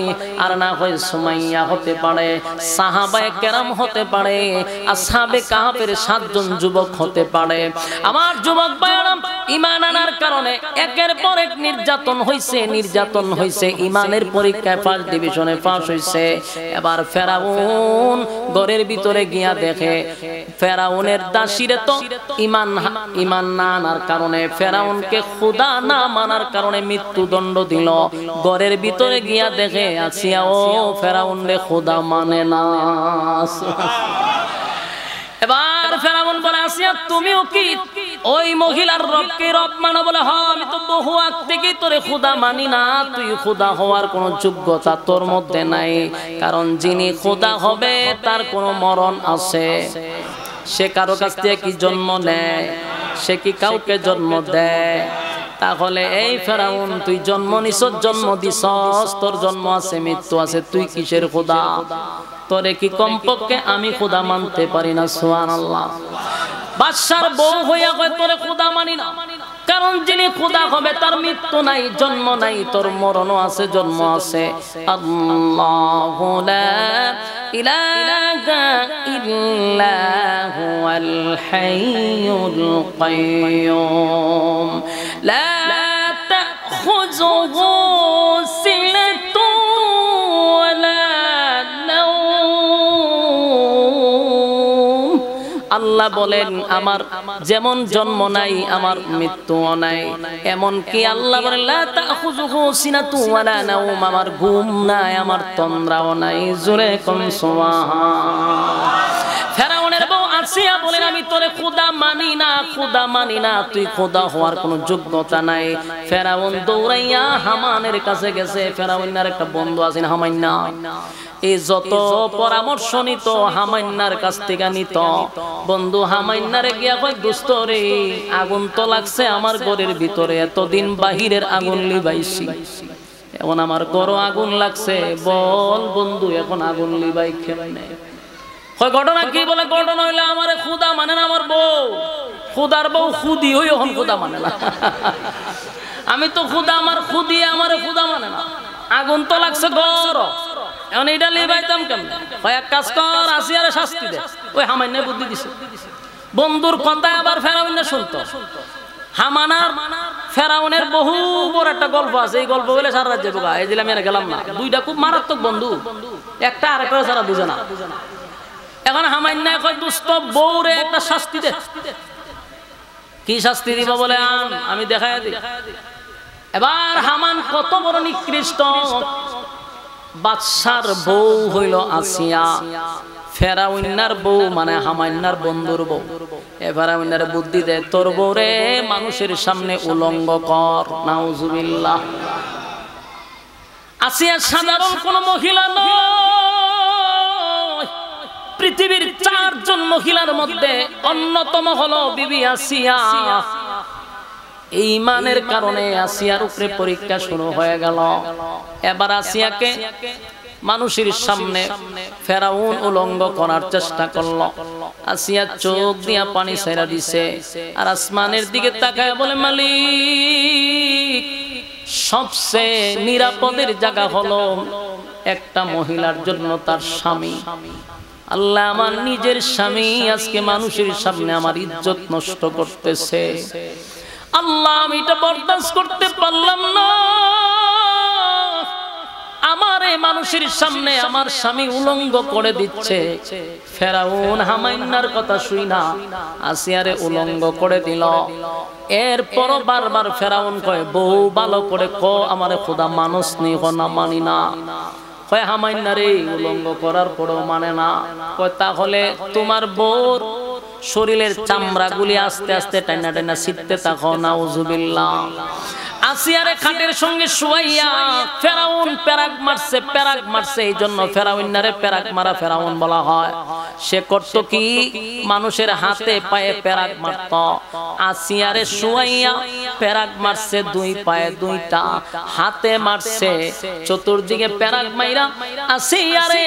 আর না হয় সুমাইয়া হতে পারে, সাহাবায়ে কেরাম হতে পারে, আসহাবে কাহাফের 7 জন যুবক হতে পারে। আমার যুবক ভাইরা, ঈমান আনার কারণে একের পর এক নির্যাতন হইছে, নির্যাতন হইছে, ঈমানের পরীক্ষায় ফার্স্ট ডিভিশনে পাস হইছে। এবার ফেরাউন ঘরের ভিতরে গিয়া দেখে, ফেরাউনের দাসীরে তো ঈমান না আনার কারণে, ফেরাউনকে খোদা না মানার কারণে মৃত্যুদণ্ড দিল। ঘরের ভিতরে গিয়া দেখে আসিয়া ও ফেরাউন রে খোদা মানে না। এবার ফেরাউন বলে, আসিয়া তুমিও কি ওই মহিলার রবকে রব মানো? বলে, হ্যাঁ, আমি তো বহু আগ থেকেই তোরে খোদা মানি না, তুই খোদা হওয়ার কোনো যোগ্যতা তোর মধ্যে নাই, কারণ যিনি খোদা হবে তার কোনো মরণ আছে। সে কারো কাছ থেকে কি জন্ম নেয়? সে কি কাউকে জন্ম দেয়? তাহলে এই ফেরাউন তুই জন্ম নিছস, জন্ম দিছস, তোর জন্ম আছে, মৃত্যু আছে, তুই কিসের খোদা? তোরে কি কমপক্ষে আমি খোদা মানতে পারি না? সুবহানাল্লাহ। বাদশার বউ হইয়া কয় তোরে খোদা মানি না, কারণ যিনি খোদা হবে তার মৃত্যু নাই, জন্ম নাই, তোর মরণও আছে, জন্ম আছে। আল্লাহু লা ইলাহা ইল্লা হুয়াল হাইয়ুল কাইয়্যুম লা তাখুযুহু সিনাতুন ওয়ালা নাওম। আল্লাহ বলেন আমার যেমন জন্ম নাই আমার মৃত্যুও নাই, এমন কি আল্লাহ বলেন লা তাখুযুহু সিনাতুন ওয়ালা নাওম, আমার ঘুম নাই, আমার তন্দ্রাও নাই। জোরে কোন সুবহান। ফেরাউনের বউ আসিয়া বলেন আমি তোরে খোদা মানি না, খোদা মানি না, তুই খোদা হওয়ার কোনো যোগ্যতা নাই। ফেরাউন দৌড়াইয়া হামানের কাছে গেছে। ফেরাউনের একটা বন্ধু আছেন হামান্না, এই যত পরামর্শ নিত হামান্নার কাছ থেকে নিত। বন্ধু হামান্নারে গিয়া কয় দোস্ত রে, আগুন তো লাগছে আমার ঘরের ভিতরে, এতদিন বাহিরের আগুন লিবাইছি, এখন আমার ঘরও আগুন লাগছে, বল বন্ধু এখন আগুন লিবাই কেমনে? ঘটনা কি? বলে ঘটনা হইলে আমারে খুদা মানে না আমার বউ, খুদার বউ খুদি হই এখন খুদা মানে না। আমি তো খুদা, আমার খুদি আমারে খুদা মানে না, আগুন তো লাগছে ঘর, এখন এইটা লিবাইতাম কেমনে? এক কাজ কর, আসিয়ারে শাস্তি দে। ওই হামান্য বুদ্ধি দিছে। বন্ধুর কথা আবার ফেরাউনে শুনতো। হামানার ফেরাউনের বহু বড় একটা গল্প আছে, এই গল্প বলে সারা রাজ্যে বোকা। এই দিলাম এর গেলাম না, দুইটা খুব মারাত্মক বন্ধু, একটা আরেকটা সারা বুঝে না। এখন হামান্না কয় দোস্ত বউরে একটা শাস্তি দে। কি শাস্তি দিব? বলে আন আমি দেখাই দিই। এবার হামান কত বড় নিকৃষ্ট, বাদশার বউ হইল আসিয়া, ফেরাউন্নার বউ মানে হামান্নার বন্ধুর বউ। ফেরাউন্নার বুদ্ধি দেয় তোর বউরে মানুষের সামনে উলঙ্গ কর। নাউজুবিল্লাহ। আসিয়া সাধারণ কোন মহিলা নয়, পৃথিবীর 4 জন মহিলার মধ্যে অন্যতম হলো বিবি আসিয়া। ঈমানের কারণে আসিয়ার উপরে পরীক্ষা শুরু হয়ে গেল। এবার আসিয়াকে মানুষের সামনে ফেরাউন উলঙ্গ করার চেষ্টা করলো। আসিয়া চোখ দিয়া পানি ছেড়ে দিছে, আর আসমানের দিকে তাকায় বলে মালিক, সবচেয়ে নিরাপদের জায়গা হলো একটা মহিলার জন্য তার স্বামী। আল্লাহ, আমার নিজের স্বামী আজকে মানুষের সামনে আমার ইজ্জত নষ্ট করতেছে। আল্লাহ, আমি এটা বরদাস্ত করতে পারলাম না। আমার এই মানুষের সামনে আমার স্বামী উলঙ্গ করে দিচ্ছে। ফেরাউন হামান্নার কথা শুই না আসিয়ারে উলঙ্গ করে দিল। এরপর বারবার ফেরাউন কয় বউ ভালো করে ক আমারে খোদা মানুষ নি, না মানি না। কয় হামান্নারে উলঙ্গ করার পরেও মানে না। কয় তাহলে তোমার বউর শরীরের চামড়াগুলি আস্তে আস্তে টাইনা টাইনা ছিটতে থাকো। নাউজুবিল্লাহ। আসিয়ারে খাটের সঙ্গে শুয়াইয়া ফেরাউন পেরাক মারছে। এই জন্য ফেরাউন্নারে পেরাক মারা ফেরাউন বলা হয়। সে করত কি, মানুষের হাতে পায়ে পেরাক মারত। আসিয়ারে শুয়াইয়া পেরাক মারছে 2 পায়ে 2টা, হাতে মারছে, চতুর্দিকে পেরাক মাইরা আসিয়ারে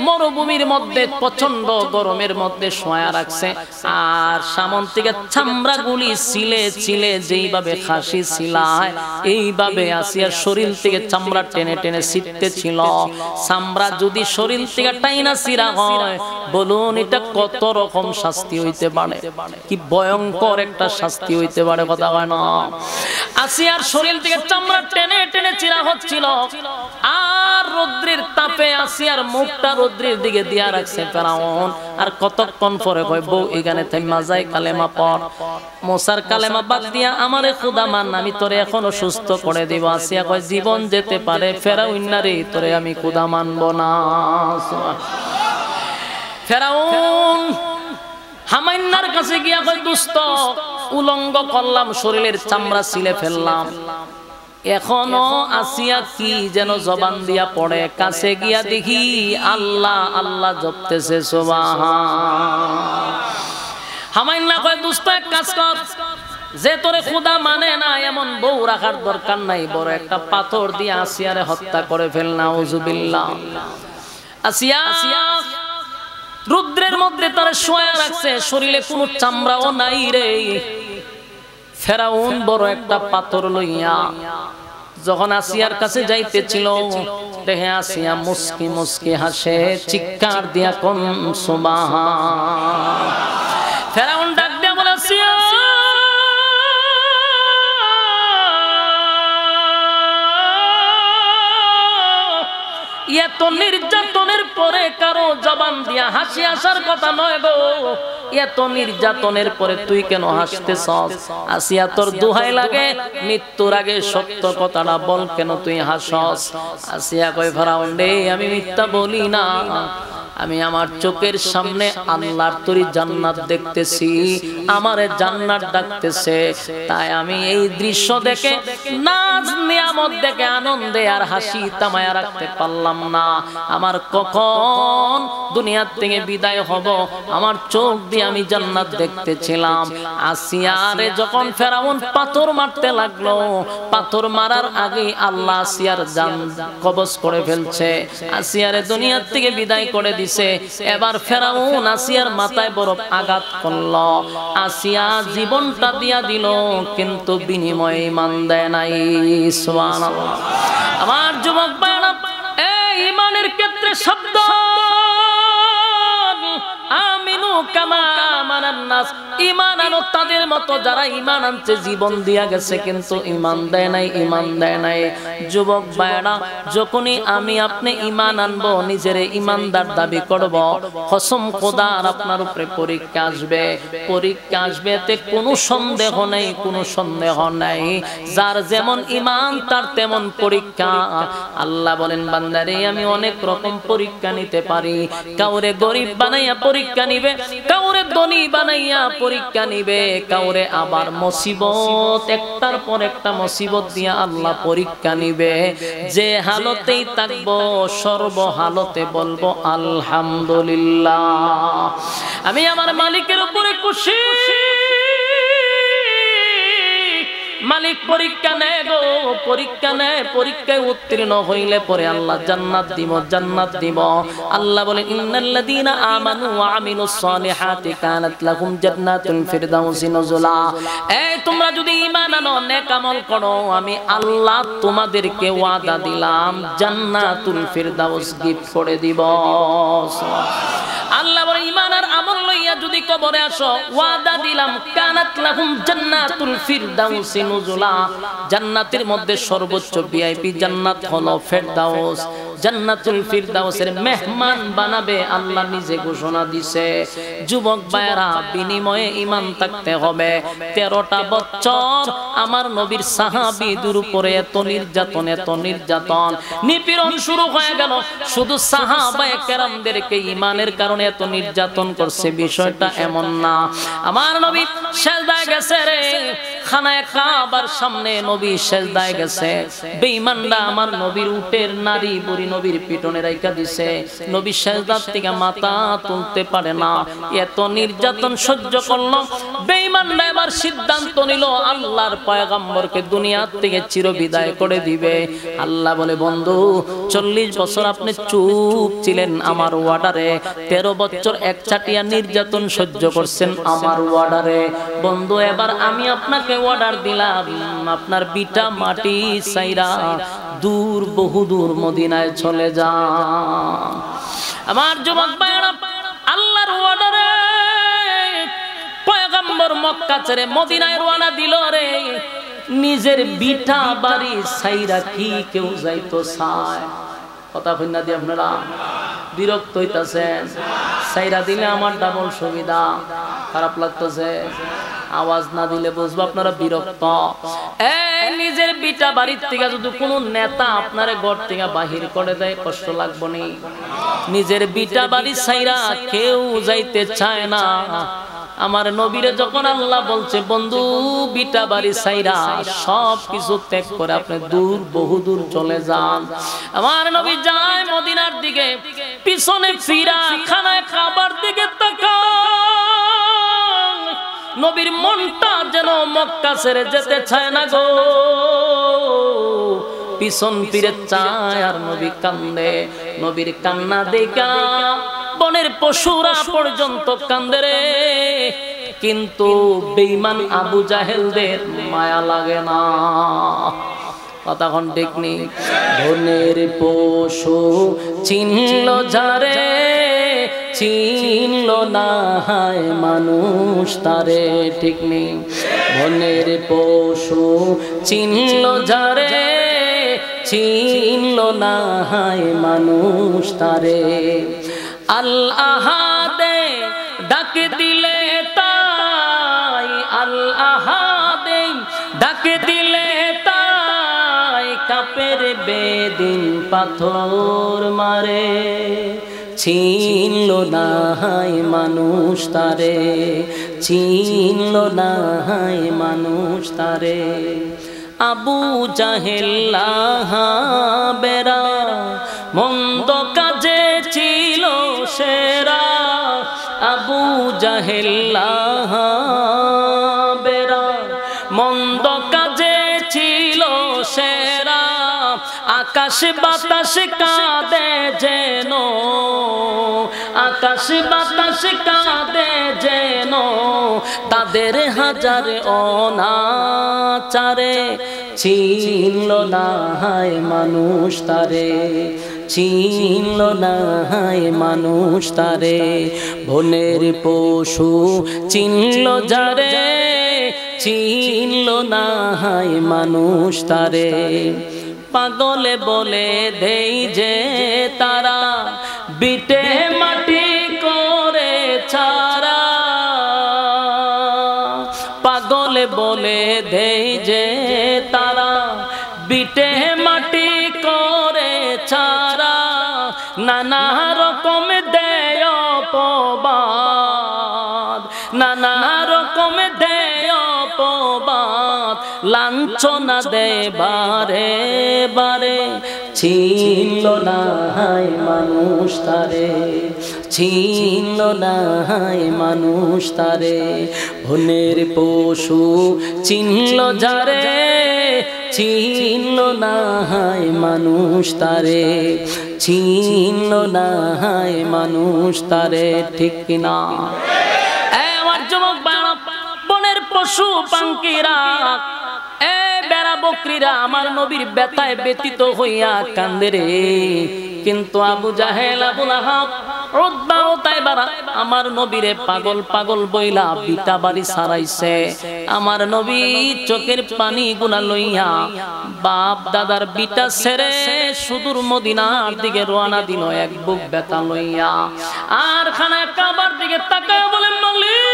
মরুভূমির মধ্যে প্রচন্ড গরমের মধ্যে শোয়া রাখছে। আর সামন থেকে চামড়াগুলি ছিলে ছিলে যেইভাবে খাসি ছিলায় এইভাবে আসিয়ার শরীর থেকে চামড়া টেনে টেনে ছিটতে ছিল। চামড়া যদি শরীর থেকে টাইনা ছিঁড়া হয়, বলুন এটা কত রকম শাস্তি হইতে পারে, কি ভয়ঙ্কর একটা শাস্তি হইতে পারে, কথা হয় না? আসিয়ার শরীর থেকে চামড়া টেনে টেনে ছিঁড়া হচ্ছিল, আর রৌদ্রের তাপে আসিয়ার মুখটা রৌদ্রের দিকে দিয়া রাখছে ফেরাউন। আর কতক্ষণ পরে কয় বউ এখানে থেমা যায়, কালেমা পড়। মুসার কালেমা বাদ দিয়া আমারে খোদা মান, আমি তোরে এখনো সুস্থ করে দিব। আসিয়া কয় জীবন যেতে পারে ফেরাউন্নারে, তোরে আমি খোদা মানব না। ফেরাউন হামান্নার কাছে গিয়া কয় দোস্ত উলঙ্গ করলাম, শরীরের চামড়া ছিলে ফেললাম, এখনো আসিয়া কি যেন জবান দিয়া পড়ে। কাছে গিয়া দেখি আল্লাহ আল্লাহ জপতেছে। সুবহান। হামান্না কয় দোস্ত এক কাজ কর, যে তোরে খোদা মানে না এমন বউ রাখার দরকার নাই, বড় একটা পাথর দিয়ে আসিয়ারে হত্যা করে ফেল। নাউজুবিল্লাহ। আসিয়া রুদ্রের মধ্যে তারে শোয়া রাখছে, শরীরে কোনো চামড়াও নাই রে। ফেরাউন বড় একটা পাথর লইয়া যখন আসিয়ার কাছে যাইতেছিল, দেখে আসিয়া মুস্কি মুস্কি হাসে, চিৎকার দিয়া কোন সুবহান। ফেরাউন ডাক দিয়া বলে, আসিয়া এত নির্যাতনের পরে কারো জবান দিয়া হাসি আসার কথা নয় গো, এত নির্যাতনের পরে তুই কেন হাসতেছস? আসিয়া তোর দোহাই লাগে, মৃত্যুর আগে সত্য কথাটা বল, কেন তুই হাসস? আসিয়া কয়, ফেরাউন রে, আমি মিথ্যা বলি না, আমি আমার চোখের সামনে আল্লাহর তৈরি জান্নাত দেখতেছি, আমারে জান্নাত ডাকতেছে, তাই আমি এই দৃশ্য দেখে নাজ নিয়ামত দেখে আনন্দে আর হাসি তামায়া রাখতে পারলাম না। আমার কখন দুনিয়া থেকে বিদায় হব, আমার চোখ দিয়ে আমি জান্নাত দেখতেছিলাম। আসিয়ারে যখন ফেরাউন পাথর মারতে লাগলো, পাথর মারার আগে আল্লাহ আসিয়ার জান কবজ করে ফেলছে, আসিয়ারে দুনিয়া থেকে বিদায় করে দিছে। এবার ফেরাউন আসিয়ার মাথায় বড় আঘাত করলো, আসিয়া জীবনটা দিয়া দিল, কিন্তু বিনিময়ে ঈমান দেয় নাই। সুবহানাল্লাহ। আমার যুবক ভাইরা, এই ঈমানের ক্ষেত্রে শব্দ আমিনু কামা আমানান নাস, ঈমান আনো তাদের মতো যারা ঈমান আনছে, জীবন দিয়া গেছে কিন্তু ঈমান দেয় নাই, ঈমান দেয় নাই। যুবক ভাইরা, যখনই আমি আপনি ঈমান আনবো, নিজের ঈমানদার দাবি করব, কসম খোদার আপনার উপরে পরীক্ষা আসবে, পরীক্ষা আসবে, এতে কোনো সন্দেহ নেই, কোনো সন্দেহ নাই। যার যেমন ঈমান তার তেমন পরীক্ষা। আল্লাহ বলেন, বান্দারে আমি অনেক রকম পরীক্ষা নিতে পারি, কাউরে গরিব বানাইয়া পরীক্ষা নিবে, কাউরে ধনী বানাইয়া পরীক্ষা নিবে, কাউরে আবার মুসিবত একটার পর একটা মুসিবত দিয়া আল্লাহ পরীক্ষা নিবে। যে হালতেই থাকবো সর্ব হালতে বলবো আলহামদুলিল্লাহ, আমি আমার মালিকের উপরে খুশি। মালিক পরীক্ষা নেয় গো, পরীক্ষা নেয়, পরীক্ষায় উত্তীর্ণ হইলে পরে আল্লাহ জান্নাত দিব, জান্নাত দিব। আল্লাহ বলেন, ইন্নাল্লাযীনা আমানু ওয়া আমিলুস সালিহাতি কানাত লাহুম জান্নাতুল ফিরদাউসি নুজুলা। এই তোমরা যদি ঈমান আনো, নেক আমল করো, আমি আল্লাহ তোমাদেরকে ওয়াদা দিলাম জান্নাতুল ফিরদাউস গিফট করে দিব। আল্লাহ বলে, ঈমান আর আমল লইয়া যদি কবরে আসো, ওয়াদা দিলাম কানাত লাহুম জান্নাতুল ফিরদাউসি নুজুলা, জান্নাতের মধ্যে সর্বোচ্চ ভিআইপি জান্নাত হলো ফিরদাউস। জান্নাতুল ফিরদাউসের মেহমান বানাবে আল্লাহ নিজে ঘোষণা দিছে। যুবক ভাইরা, বিনিময়ে ঈমান থাকতে হবে। 13টা বছর আমার নবীর সাহাবীদের উপরে এত নির্যাতন, এত নির্যাতন, নিপীড়ন শুরু হয়ে গেল। শুধু সাহাবায়ে কেরামদেরকে ঈমানের কারণে এত নির্যাতন করছে, বিষয়টা এমন না। আমার নবী সিজদায় গেছে রে, খানায়ে কাবার সামনে নবী সিজদায় গেছে, বেঈমানরা আমার নবীর উটের নারী বুড়ি নবীর পিটনে রাইখা দিছে, নবী সিজদার থেকে মাথা তুলতে পারে না, এত নির্যাতন সহ্য করল। বেঈমানরা এবার সিদ্ধান্ত নিল আল্লাহর পয়গম্বরকে দুনিয়া থেকে চিরবিদায় করে দিবে। আল্লাহ বলে, বন্ধু 40 বছর আপনি চুপ ছিলেন আমার ওয়ার্ডারে, 13 বছর একচাটিয়া নির্যাতন সহ্য করছেন আমার ওয়ার্ডারে। বন্ধু, এবার আমি আপনাকে অর্ডার দিলাম, আপনার বিটা মাটি সাইরা দূর, বহু দূর মদিনায় চলে যান। আমার যুবক ভাইরা, আল্লাহর অর্ডারে পয়গম্বর মক্কা ছেড়ে মদিনায় রওনা দিল রে। নিজের বিটা বাড়ি সাইরা কি কেউ যাইতো চায়? কথা কইনা দিয়ে আপনারা বিরক্ত হইতাছেন? সাইরা দিলে আমার ডাবল সুবিধা, খারাপ লাগতেছে? আওয়াজ না দিলে বুঝবো আপনারা বিরক্ত। নিজের বিটা বাড়ির থেকে যদি কোনো নেতা আপনারে ঘর থেকে বাহির করে দেয়, কষ্ট লাগবো নি? নিজের বিটা বাড়ি সাইরা কেউ যাইতে চায় না। আমার নবীরে যখন আল্লাহ বলছে, বন্ধু বিটা বাড়ি সাইরা সব কিছু ত্যাগ করে আপনি দূর, বহু দূর চলে যান, আমার নবী যায় মদিনার দিকে, পিছনে ফিরা খানায় কাবার দিকে তাকায়, নবীর মনটা যেন মক্কা ছেড়ে যেতে চায় না গো, পিছন ফিরে চায় আর নবী কান্দে। নবীর কান্না দেখা বনের পশুরা পর্যন্ত কান্দে রে, কিন্তু বেঈমান আবু জাহেলদের মায়া লাগে না। কথাখন ঠিক নেই। বনের পশু চিনল যারে, চিনল না হায় মানুষ তারে, ঠিক নেই। বনের পশু চিনল যারে, চিনল না হায় মানুষ তারে। আল আহাদে ডাকে দিলে তাই, আল আহাদে ডাকে দিলে তাই, কাপের বেদিন পাথর মারে। চিনল না হায় মানুষ তারে, চিনল না হায় মানুষ তারে। আবু জাহেল বেরা মন্দ কাজে ছিল সেরা, আবু জাহেল বেরা মন্দ কাজে ছিল সেরা। আকাশ বাতাস কাঁদে যেন, আকাশ বাতাস কাঁদে যেন, তাদের হাজার অনাচারে। চিনল না হায় মানুষ তারে, চিনল না হায় মানুষ তারে। বনের পশু চিনল যারে, চিনল না হায় মানুষ তারে। পাগলে বলে দেই যে তারা, বিটে মাটি করে ছাড়া। পাগলে বলে দেই যে তারা, বিটে মাটি করে ছাড়া। নানা রকম দেয় অপবাদ, নানা রকম দেয় অপবাদ, লাঞ্ছনা দেয় বারে বারে। চিনল না হায় মানুষ তারে, চিনল না হায় মানুষ তারে। বনের পশু চিনল যারে, চিনল না হায় মানুষ তারে, চিনল না হায় মানুষ তারে, ঠিক কিনা? আমার যুবক বনের পশু পাঙ্কিরা, বেড়া বকরিরা আমার নবীর ব্যথায় ব্যতীত হইয়া কান্দে রে। কিন্তু আবু জাহেল, আবু লাহাব, উতবা ও তাইবারা আমার নবীরে পাগল পাগল বইলা বিটা বাড়ি সারাইছে। আমার নবী চোখের পানি গুলা লইয়া বাপ দাদার বিটা ছেড়ে সুদূর মদিনার দিকে রওনা দিল এক বুক ব্যথা লইয়া। আর খানা কাবার দিকে তাকায় বলেন, মালিক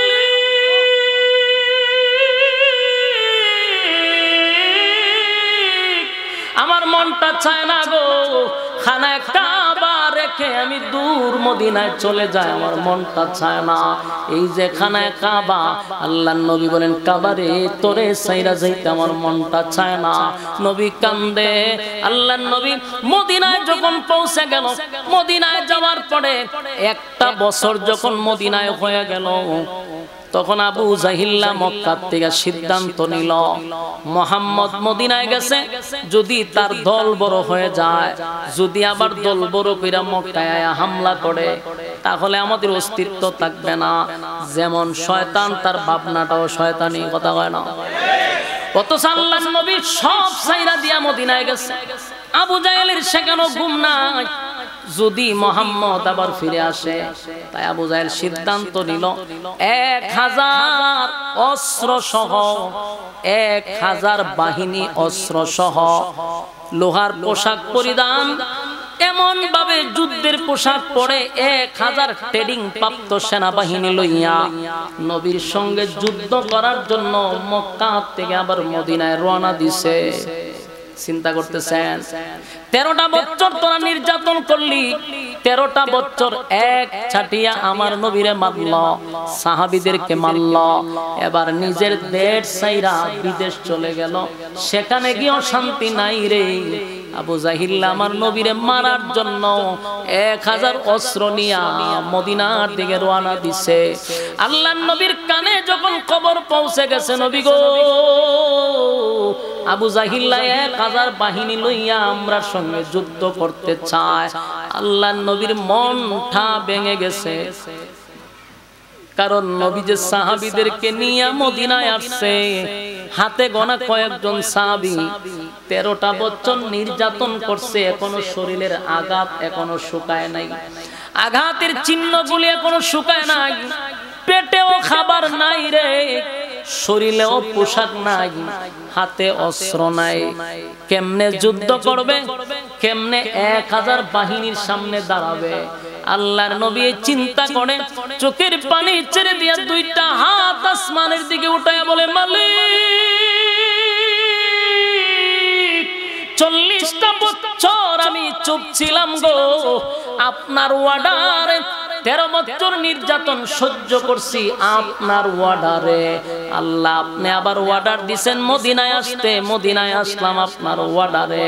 আমার মনটা চায় না গো, খানায় কাবা রেখে আমি দূর মদিনায় চলে যাই, আমার মনটা চায় না। এই যে খানায় কাবা, আল্লাহর নবী বলেন, কাবারে তোরে সাইরা যাইতে আমার মনটা চায় না। নবী কান্দে। আল্লাহর নবী মদিনায় যখন পৌঁছে গেল, মদিনায় যাওয়ার পরে একটা বছর যখন মদিনায় হয়ে গেল, তখন আবু জাহিল্লা মক্কা থেকে সিদ্ধান্ত নিল, মুহাম্মদ মদিনায় গেছে, যদি তার দল বড় হয়ে যায়, যদি আবার দল বড় কইরা মক্কায় হামলা করে, তাহলে আমাদের অস্তিত্ব থাকবে না। যেমন শয়তান তার ভাবনাটাও শয়তানি, কথা কয় না? অথচ আল্লাহর নবী সব ছাইরা দিয়া মদিনায় গেছে। আবু জাহেলের সেখানেও ঘুম নাই, যদি মুহাম্মদ আবার ফিরে আসে। তাই আবু জাহেল সিদ্ধান্ত নিল 1000 অস্ত্র সহ, 1000 বাহিনী অস্ত্র সহ, লোহার পোশাক পরিধান, এমন ভাবে যুদ্ধের পোশাক পরে 1000 ট্রেনিং প্রাপ্ত সেনাবাহিনী লইয়া নবীর সঙ্গে যুদ্ধ করার জন্য মক্কা থেকে আবার মদিনায় রওনা দিছে। চিন্তা করতেছেন, 13টা বছর তোরা নির্যাতন করলি, 13টা বছর এক ছাটিয়া আমার নবীরে মারল, সাহাবীদেরকে মারল, এবার নিজের দেশ ছাইরা বিদেশ চলে গেল, সেখানে গিয়েও শান্তি নাই রে। আবু জাহিল আমার নবীরে মারার জন্য 1000 অস্ত্র নিয়ে মদিনার দিকে রওনা দিছে। আল্লাহর নবীর কানে যখন খবর পৌঁছে গেছে, নবী গো আবু জাহিল 1000 বাহিনী লইয়া আমরার সঙ্গে যুদ্ধ করতে চায়, আল্লাহর নবীর মনটা ভেঙে গেছে। কারণ নবী যে সাহাবীদেরকে নিয়ে মদিনায় আসছে, হাতে গোনা কয়েকজন সাহাবী 13টা বছর নির্যাতন করছে, এখনো শরীরের আঘাত এখনো শুকায় নাই, আঘাতের চিহ্নগুলি এখনো শুকায় নাই, পেটেও খাবার নাই রে, শরীরেও পোশাক নাই, হাতে অস্ত্র নাই, কেমনে যুদ্ধ করবে, কেমনে 1000 বাহিনীর সামনে দাঁড়াবে। আল্লাহর নবী চিন্তা করে চোখের পানি ছেড়ে দিয়া 2টা হাত আসমানের দিকে উঠায়া বলে, মালিক 40টা বছর আমি চুপ ছিলাম গো, আপনার ওয়ার্ডারে 13 বছর নির্যাতন সহ্য করছি, আপনার ওয়ার্ডারে আল্লাহ আপনি আবার ওয়ার্ডার দিছেন মদিনায় আসতে, মদিনায় আসলাম আপনার ওয়ার্ডারে।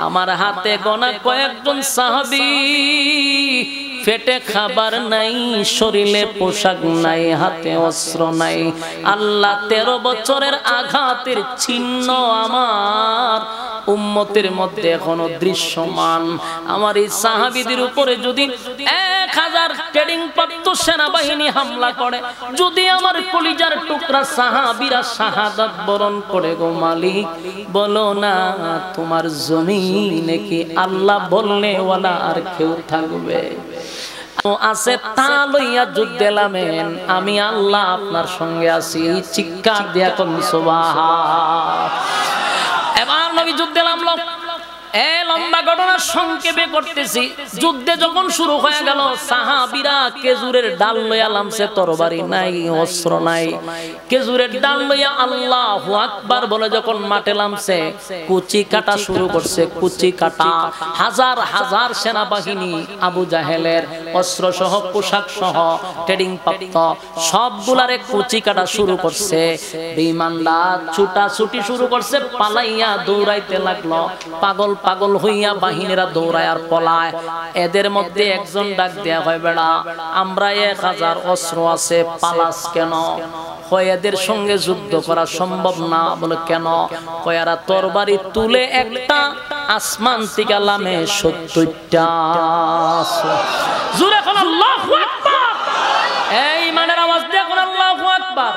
আমার হাতে গোনা কয়েকজন সাহাবী, পেটে খাবার নাই, শরীরে পোশাক নাই, হাতে অস্ত্র নাই, আল্লাহ 13 বছরের আঘাতের চিহ্ন আমার উম্মতের মধ্যে এখনো দৃশ্যমান। আমার এই সাহাবীদের উপরে যদি 1000 ট্রেনিং প্রাপ্ত সেনাবাহিনী হামলা করে, যদি আমার কলিজার টুকরা সাহাবীরা শাহাদাত বরণ করে গো মালিক, বলো না তোমার জমিনে কি আল্লাহ বললে ওয়ালা আর কেউ থাকবে? আছে তা লইয়া যুদ্ধে নামেন, আমি আল্লাহ আপনার সঙ্গে আছি, চিৎকার দিয়া কোন সুবহান। এবার নবী যুদ্ধে নামলো। লম্বা ঘটনা সংক্ষেপে করতেছি। যুদ্ধে যখন শুরু হয়ে গেল, সাহাবীরা খেজুরের ডাল লইয়া নামছে, তরবারি নাই, অস্ত্র নাই, খেজুরের ডাল লইয়া আল্লাহু আকবার বলে যখন মাঠে নামছে, কুচি কাটা শুরু করছে, কুচি কাটা। হাজার হাজার সেনাবাহিনী আবু জাহেলের অস্ত্র সহ পোশাক সহ ট্রেনিং প্রাপ্ত সবগুলারে কুচি কাটা শুরু করছে। বেঈমানরা ছুটাছুটি শুরু করছে, পালাইয়া দৌড়াইতে লাগলো, পাগল পাগল হইয়া বাহিনীরা দৌড়ায় আর পলায়। এদের মধ্যে একজন ডাক দেয়া হয়, বেড়া আমরা 1000 অস্ত্র আছে, পালাস কেন? কয় এদের সঙ্গে যুদ্ধ করা সম্ভব না। বলে কেন? কয় এরা তরবারি তুলে একটা আসমান থেকে লামে 70টা। জোরে কোন আল্লাহু আকবার। এই ইমানের আওয়াজ দিয়ে কোন আল্লাহু আকবার।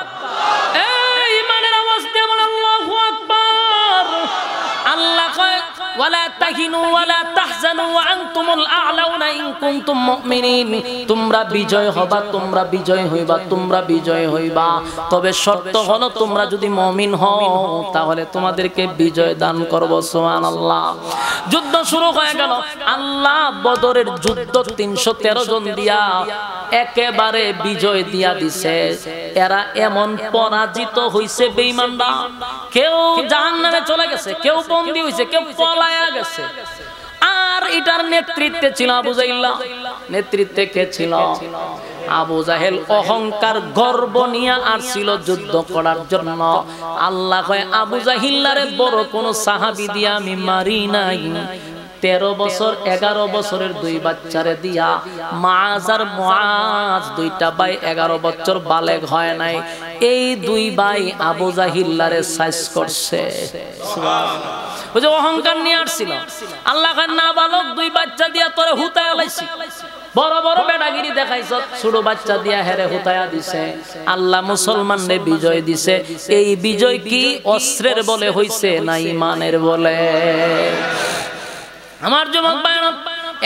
এই ইমানের আওয়াজ দিয়ে কোন আল্লাহু আকবার। আল্লাহ কয় ওয়ালা তাহিনু ওয়ালা তাহজানু ওয়া আনতুমুল আ'লাউনা ইন কুনতুম মুমিনিন। তোমরা বিজয় হবা, তোমরা বিজয় হইবা, তোমরা বিজয় হইবা, তবে শর্ত হলো তোমরা যদি মুমিন হও তাহলে তোমাদেরকে বিজয় দান করব। সুবহানাল্লাহ। যুদ্ধ শুরু হয়ে গেল। আল্লাহ বদরের যুদ্ধ 313 জন দিয়া একেবারে বিজয় দিয়া দিছে। এরা এমন পরাজিত হইছে বেঈমানরা, কেউ জাহান্নামে চলে গেছে, কেউ বন্দী হইছে, কেউ পলায়া গেছে। আর এটার নেতৃত্বে ছিল আবু জাহিল। নেতৃত্বে কে ছিল? আবু জাহেল অহংকার গর্ব নিয়ে আসছিল যুদ্ধ করার জন্য। আল্লাহ কয় আবু জাহিলারে বড় কোন সাহাবী দিয়া আমি মারি নাই। 13 বছর 11 বছরের 2 বাচ্চারে দিয়া, মাআজ আর মুআজ 2টা ভাই 11 বছর বালেগ হয় নাই, এই 2 ভাই আবু জাহিলারে সাইজ করছে। সুবহানাল্লাহ। ওই যে অহংকার নিয়ে আসছিল। আল্লাহ কয় না বালক 2 বাচ্চা দিয়া তোরে হুতায়া লাইছি, বড় বড় বেটাগিরি দেখাইছ, ছোট বাচ্চা দিয়া হেরে হুতায়া দিছে। আল্লাহ মুসলমানদের বিজয় দিছে। এই বিজয় কি অস্ত্রের বলে হইছে না ঈমানের বলে? আমার যুবক ভাইরা,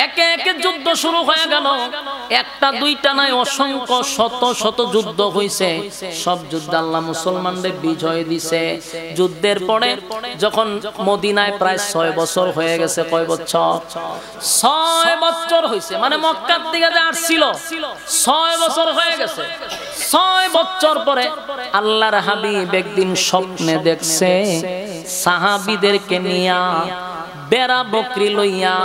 একে একে যুদ্ধ শুরু হয়ে গেল। একটা দুইটা নয়, অসংখ্য শত শত যুদ্ধ হইছে। সব যুদ্ধ আল্লাহ মুসলমানদের বিজয় দিছে। যুদ্ধের পরে যখন মদিনায় প্রায় 6 বছর হয়ে গেছে। কয় বছর? 6 বছর হইছে। মানে মক্কার দিকে যে আসছিল 6 বছর হয়ে গেছে। 6 বছর পরে আল্লাহর হাবিব একদিন স্বপ্নে দেখছে সাহাবীদেরকে নিয়া বেড়া বকরি লইয়া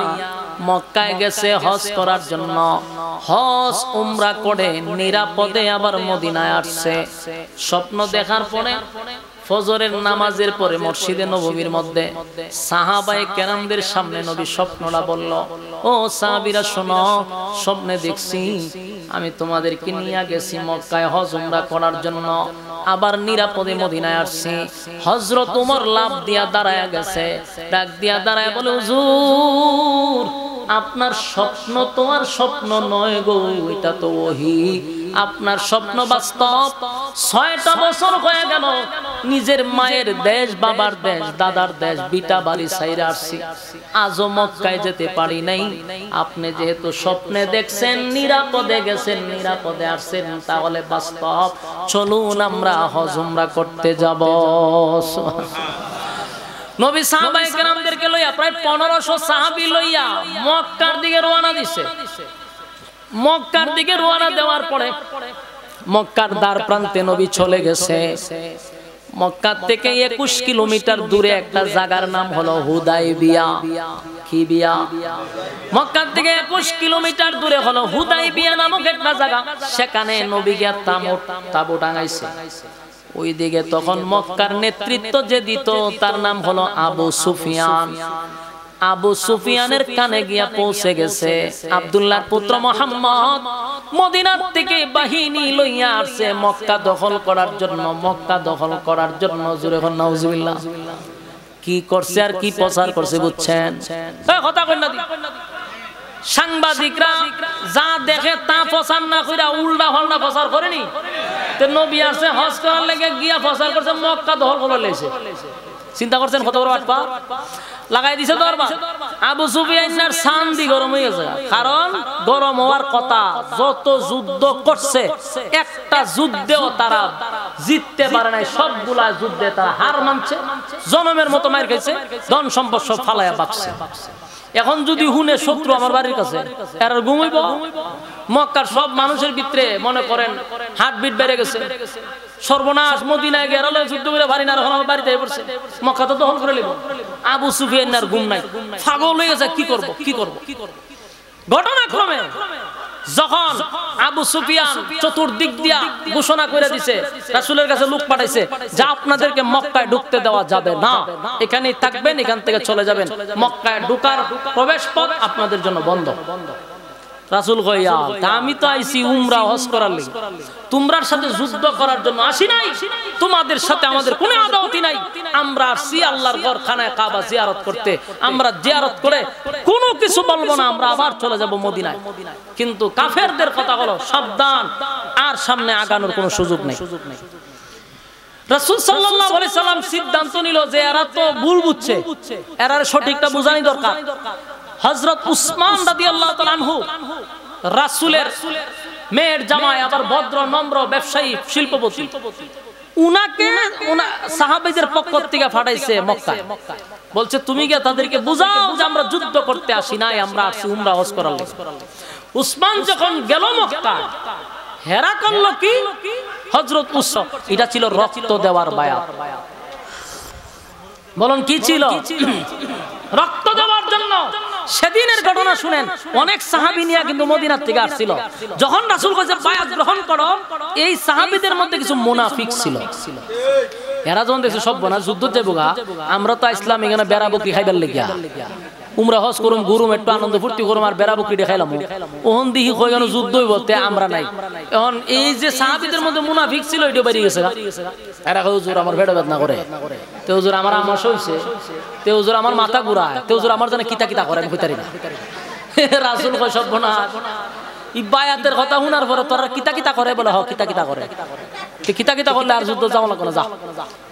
মক্কায় গেছে হজ করার জন্য। হজ উমরা করে নিরাপদে আবার মদিনায় আসছে। স্বপ্ন দেখার পরে ফজরের নামাজের পরে মসজিদে নববীর মধ্যে সাহাবায়ে কেরামদের সামনে নবী স্বপ্নটা বলল, ও সাহাবীরা শোনো, স্বপ্নে দেখছি আমি তোমাদেরকে নিয়ে গেছি মক্কায় হজ উমরা করার জন্য, আবার নিরাপদে মদিনায় আসছি। হযরত ওমর লাফ দিয়া দাঁড়ায়া গেছে, ডাক দিয়া দাঁড়ায় বলে, হুজুর আপনার স্বপ্ন তো আর স্বপ্ন নয় গো, এটা তো ওহী। আপনার স্বপ্ন বাস্তব। 6টা বছর হয়ে গেল নিজের মায়ের দেশ, বাবার দেশ, দাদার দেশ, বিটা বাড়ি ছাইরা আসছি, আজও মক্কায় যেতে পারি নাই। আপনি যেহেতু স্বপ্নে দেখছেন, নিরাপদে গেছেন, নিরাপদে আসছেন, তাহলে বাস্তব, চলুন আমরা হজ উমরা করতে যাব। নবী সাহাবায়ে কেরামদেরকে লইয়া প্রায় 1500 সাহাবী লইয়া মক্কার দিকে রওনা দিছে। মক্কার দিকে রওনা দেওয়ার পরে মক্কার দ্বার প্রান্তে নবী চলে গেছে। মক্কা থেকে 21 কিলোমিটার দূরে একটা জায়গার নাম হলো হুদাইবিয়া। কি বিয়া? মক্কা থেকে 21 কিলোমিটার দূরে হলো হুদাইবিয়া নামক একটা জায়গা। সেখানে নবী গিয়া তাঁবু টাঙাইছে। ওই দিকে তখন মক্কার নেতৃত্ব যে দিত তার নাম হলো আবু সুফিয়ান। আবু সুফিয়ানের কানে গিয়া পৌঁছে গেছে আব্দুল্লাহর পুত্র মুহাম্মদ মদিনার থেকে বাহিনী লইয়া আসছে মক্কা দখল করার জন্য। মক্কা দখল করার জন্য জোরে বল নাউজুবিল্লাহ। কি করছে আর কি প্রচার করছে বুঝছেন? কথা কই না, সাংবাদিকরা যা দেখে তা প্রচার না কইরা উল্টা পাল্টা প্রচার করেনি। তো নবী আসছে হজ করার লেগে গিয়া প্রচার করছে মক্কা দখল করে লইছে। চিন্তা করছেন কত বড় বাটপা লাগাই দিছে দরবার। আবু সুফিয়ানের শান্তি গরম হয়ে গেছে, কারণ গরম হওয়ার কথা। যত যুদ্ধ করছে একটা যুদ্ধেও তারা জিততে পারে নাই, সবগুলা যুদ্ধে তারা হার মানছে, জনমের মতো মার খাইছে, ধন সম্পদ সব ফালাইয়া বাঁচছে। এখন যদি হুনে শত্রু আমার বাড়ির কাছে, এর ঘুমাইব। মক্কার সব মানুষের ভিতরে মনে করেন হার্টবিট বেড়ে গেছে, সর্বনাশ। মদিনায় গেরালে যুদ্ধ করে পারি না, এখন আমার বাড়িতে পড়ছে, মক্কা তো দখল করে নিব। আবু সুফিয়ানের ঘুম নাই, পাগল হয়ে গেছে, কি করব কি করব। ঘটনাক্রমে যখন আবু সুফিয়ান চতুর্দিক দিয়া ঘোষণা করে দিছে, রাসূলের কাছে লোক পাঠাইছে, যা আপনাদেরকে মক্কায় ঢুকতে দেওয়া যাবে না, এখানেই থাকবেন, এখান থেকে চলে যাবেন, মক্কায় ঢোকার প্রবেশ পথ আপনাদের জন্য বন্ধ। রাসূল কইয়া, আমি তো আইছি উমরা হজ করার লাগি, তোমরার সাথে যুদ্ধ করার জন্য আসি নাই। তোমাদের সাথে আমাদের কোনো আদাওয়াতি নাই। আমরা আসছি আল্লাহর ঘর খানায় কাবা জিয়ারত করতে। আমরা জিয়ারত করে কোনো কিছু বলবো না, আমরা আবার চলে যাব মদিনায়। কিন্তু কাফেরদের কথা হলো সাবধান, আর সামনে আগানোর কোনো সুযোগ নেই। রাসূল সাল্লাল্লাহু আলাইহি সাল্লাম সিদ্ধান্ত নিল যে এরা তো ভুল বুঝছে, এরা সঠিকটা বোঝানি দরকার। হযরত উসমান রাদিয়াল্লাহু তাআলা আনহু রাসূলের মেয়ের জামাই, আবার ভদ্র নম্র ব্যবসায়ী শিল্পপতি, উনাকে সাহাবীদের পক্ষ থেকে পাঠাইছে মক্কায়। বলছে তুমি গিয়ে তাদেরকে বুঝাও যে আমরা যুদ্ধ করতে আসি নাই, আমরা আসি উমরা হজ করার লাগি। উসমান যখন গেল মক্কা, হেরা করলো কি? হযরত উসমান, এটা ছিল রক্ত দেওয়ার বায়াত। বলুন কি ছিল? রক্ত দেওয়ার জন্য। সেদিনের ঘটনা শুনেন, অনেক সাহাবী নিয়ে কিন্তু মদিনার থেকে আসছিল। যখন রাসূল কইছে বায়াত গ্রহণ করো, এই সাহাবীদের মধ্যে কিছু মুনাফিক ছিল। এরা যখন দেখছে সব বনা যুদ্ধ যাবগা, আমরা তো ইসলাম এখানে বেড়া বকরি খাইবার লাগিয়া উমরা হজ করুম, গুরুম একটু আনন্দ ফুর্তি করুম, আর বেড়া বকরি খাইলাম। ওহন দিহি কই কেন যুদ্ধ হইব, তে আমরা নাই। এখন এই যে সাহাবীদের মধ্যে মুনাফিক ছিল, এটা বেরিয়ে গেছে। এরা কই হুজুর আমার পেট ব্যথা করে, তে হুজুর আমার আমাশ হইছে, তে হুজুর আমার মাথা ঘুরায়, তে হুজুর আমার জানে কিতা কিতা করে, আমি কইতারি না। রাসূল কই সব বনা ই বায়াতের কথা শোনার পরে তোরা কিতা কিতা করে, বলে হ কিতা কিতা করে। তে কিতা কিতা করলে আর যুদ্ধ যাও লাগবে না, যা।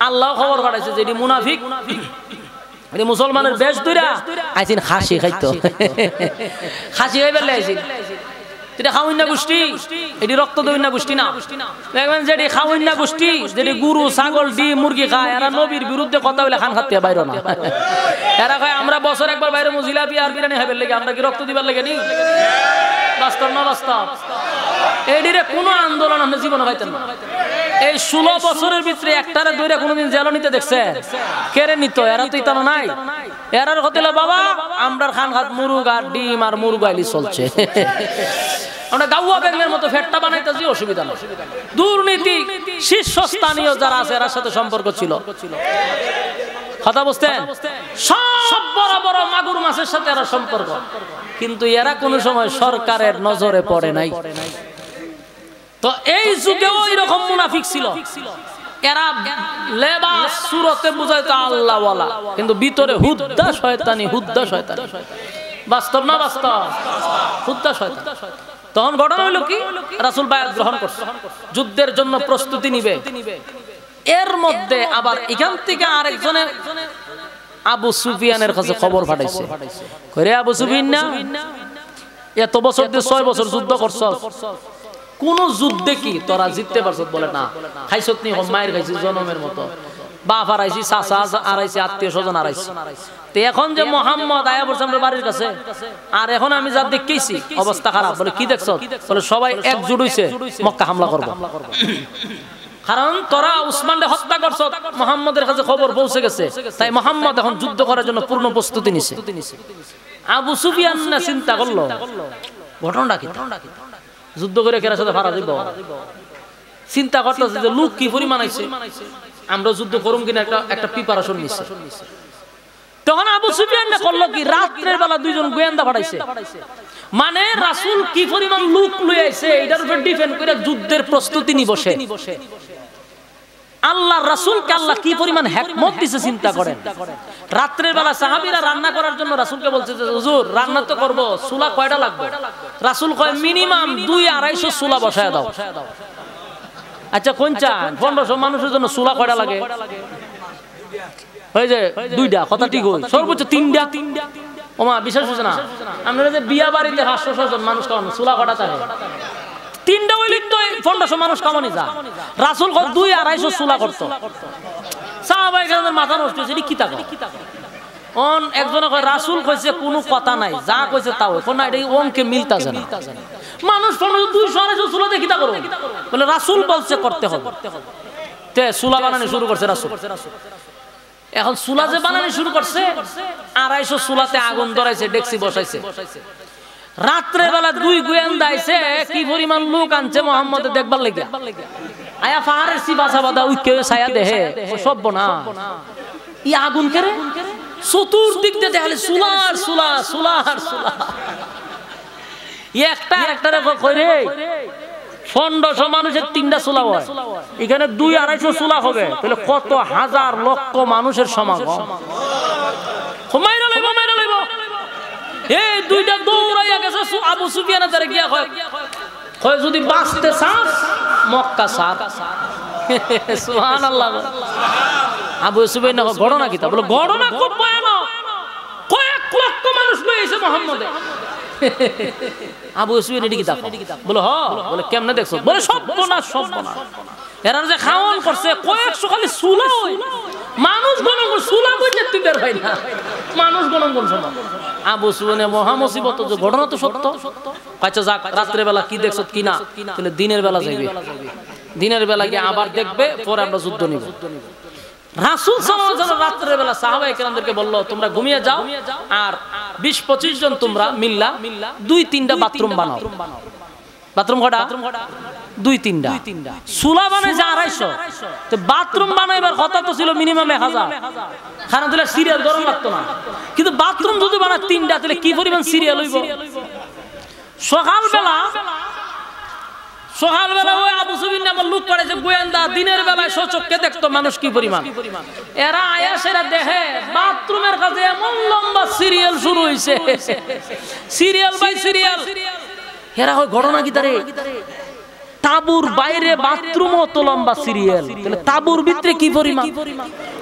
আল্লাহ খবর পাঠাইছে যে এটি মুনাফিক, এটি মুসলমানের বেশ ধইরা আইছিন খাসি খাইতো, খাসি খাইবার লাইছিন। এটা খাওয়াইনা গোষ্ঠী, এটি রক্ত দইনা গোষ্ঠী না। দেখবেন যেটি খাওয়াইনা গোষ্ঠী, যেটি গরু ছাগল ডিম মুরগি খায়, এরা নবীর বিরুদ্ধে কথা বলে খান খাতে বাইরে না। এরা কয় আমরা বছর একবার বাইরে জিলাপি আর বিরিয়ানি খাইবার লাগে, আমরা কি রক্ত দিবার লাগে নি? বাস্তব না বাস্তব? এডিরে কোনো আন্দোলন আমরা জীবনে পাইতেন না। এই 16 বছরের ভিতরে একটারে ধরে কোনোদিন জেল নিতে দেখছে? কেড়ে নিত? এরা তো ইতানো নাই। এরার হতেলে বাবা আমরা খান খাত মুরগ আর ডিম আর মুরগাইলি চলছে। আমরা গাওয়া ব্যাঙের মতো ফেটটা বানাইতেছি, অসুবিধা নেই। দুর্নীতি শীর্ষস্থানীয় যারা আছে এর সাথে সম্পর্ক ছিল, কথা বুঝতেন? সব বড় বড় মাগুর মাছের সাথে এরা সম্পর্ক, কিন্তু এরা কোনো সময় সরকারের নজরে পড়ে নাই। তো এই যুগেও এরকম মুনাফিক ছিল, এরা লেবাস সুরতে বুঝাইতো আল্লাহ ওয়ালা, কিন্তু ভিতরে হুদ্দা শয়তানি, হুদ্দা শয়তানি। বাস্তব না বাস্তব? হুদ্দা শয়তান। তখন ঘটনা হইল কি, রাসূল বায়াত গ্রহণ করছে, যুদ্ধের জন্য প্রস্তুতি নিবে। এর মধ্যে আবার এখান থেকে আরেকজনের আবু সুফিয়ানের কাছে খবর পাঠাইছে, কইরে আবু সুফিয়ান না, এত বছর দিয়ে 6 বছর যুদ্ধ করছ, কোন যুদ্ধে কি তোরা জিততে পারছ? বলে না। খাইছত নি? মায়ের খাইছি জনমের মতো, বাপ হারাইছি, চাচা হারাইছি, আত্মীয় স্বজন হারাইছি। তো এখন যে মোহাম্মদ আয়া বলছে আমার বাড়ির কাছে, আর এখন আমি যা দেখেছি অবস্থা খারাপ। বলে কি দেখছ? বলে সবাই একজুট হইছে মক্কা হামলা করব, কারণ তোরা উসমানকে হত্যা করছ, মুহাম্মদের কাছে খবর পৌঁছে গেছে, তাই মুহাম্মদ এখন যুদ্ধ করার জন্য পূর্ণ প্রস্তুতি নিছে। আবু সুফিয়ান না চিন্তা করলো ঘটনাটা কি, যুদ্ধ করে কেরার সাথে ফারা দিব। চিন্তা করতেছে যে লোক কি পরিমাণ আইছে, আমরা যুদ্ধ করুম কিনা একটা প্রিপারেশন নিছে। তখন আবু সুফিয়ান করলো কি, রাত্রের বেলা দুইজন গোয়েন্দা পাঠাইছে, মানে রাসূল কি পরিমাণ লোক লই আইছে এটার উপর ডিপেন্ড করে যুদ্ধের প্রস্তুতি নি বসে। আল্লাহর রাসূলকে আল্লাহ কি পরিমাণ হিকমত দিয়েছে চিন্তা করেন। রাত্রের বেলা সাহাবীরা রান্না করার জন্য রাসূলকে বলছে যে হুজুর রান্না তো করব, চুলা কয়টা লাগবে? রাসূল কয় মিনিমাম 2-250 চুলা বসায় দাও। আচ্ছা কোনটা 1500 মানুষের জন্য চুলা কয়টা লাগে? ওই যে 2টা, কথা ঠিক হই, সর্বোচ্চ 3টা। ওমা বিশ্বাস হচ্ছে না, আমরা যে বিয়া বাড়িতে 500 জন মানুষ খাওয়ানো, চুলা কয়টা থাকে? 3টা হইলে তো 1500 মানুষ খাওয়ানি যা। রাসূল 2-250 চুলা করতো। সাহাবায়ে কেরামের মাথা নষ্ট হয়েছে, কি তাকো অন একজনে কয় রাসূল কইছে কোনো কথা নাই, যা কইছে তাও কোন না, এটা অঙ্কে মিলতাছে না। মানুষ 200-250 চুলা দেখি তা করো, বলে রাসূল বলছে করতে হবে। তে চুলা বানানো শুরু করছে রাসূল। এখন চুলা যে বানানো শুরু করছে, 250 চুলাতে আগুন ধরাইছে, ডেকসি বসাইছে। রাত্রে বেলা 2 গোয়েন্দা আইছে, কি পরিমাণ লোক আনছে মুহাম্মদ দেখবার লাগা। আয়া ফাহারের সিবাসা বাদা উই কেউ ছায়া দেহে, সব না ই আগুন করে চতুর্দিক দিয়ে দেখালে চুলার চুলা, চুলার চুলা। একটা আরেকটারে কইরে 1500 মানুষের 3টা চুলা হয়, এখানে 2-250 চুলা হবে, তাহলে কত হাজার লক্ষ মানুষের সমাগম। মাইরা লইব, মাইরা লইব। এই 2টা দৌড়াইয়া গেছে আবু সুফিয়ানের দ্বারা গিয়া কয় যদি বাঁচতে চাস মক্কা ছাড়। সুবহানাল্লাহ। আবু সুফিয়ান ঘটনা কি তা? বলে ঘটনা খুব ভয়ানক, কয়েক লক্ষ মানুষ লই এসে মুহাম্মদে। আবু সুফিয়ান এদিকে তাকাও, বলে হ, বলে কেমনে দেখছো? বলে সর্বনাশ, সর্বনাশ। এরা যে খাওয়ান করছে কয়েকশো খালি চুলা, হই মানুষ গণন চুলা কইতে তুই বের হয় না, মানুষ গণন কোন সময়। আবু সুফিয়ানের মহা মুসিবত, যে ঘটনা তো সত্য। আচ্ছা যাক, রাত্রে বেলা কি দেখছো কিনা, তাহলে দিনের বেলা যাইবে, দিনের বেলা গিয়ে আবার দেখবে, পরে আমরা যুদ্ধ নিব। রাসূল সাল্লাল্লাহু আলাইহি ওয়াসাল্লাম রাত্রে বেলা সাহাবায়ে কেরামদেরকে বলল তোমরা ঘুমিয়ে যাও, আর 20-25 জন তোমরা মিল্লা 2-3টা বাথরুম বানাও। বাথরুম কটা? 2-3টা। চুলা বানাইছে 250, তো বাথরুম বানাইবার কথা তো ছিল মিনিমাম 1000। খানা দিলে সিরিয়াল গরম লাগতো না, কিন্তু বাথরুম যদি বানায় 3টা, তাহলে কি পরিমাণ সিরিয়াল হইব। সকালবেলা ওই আবু সুফিয়ান নামের লোক পড়েছে গোয়েন্দা, দিনের বেলায় সচক্ষে দেখতো মানুষ কি পরিমাণ। এরা আয়াসেরা দেখে বাথরুমের কাছে এমন লম্বা সিরিয়াল শুরু হইছে, সিরিয়াল বাই সিরিয়াল। এরা হয় ঘটনা কি তারে, তাবুর বাইরে বাথরুম অত লম্বা সিরিয়াল, তাহলে তাবুর ভিতরে কি পরিমাণ।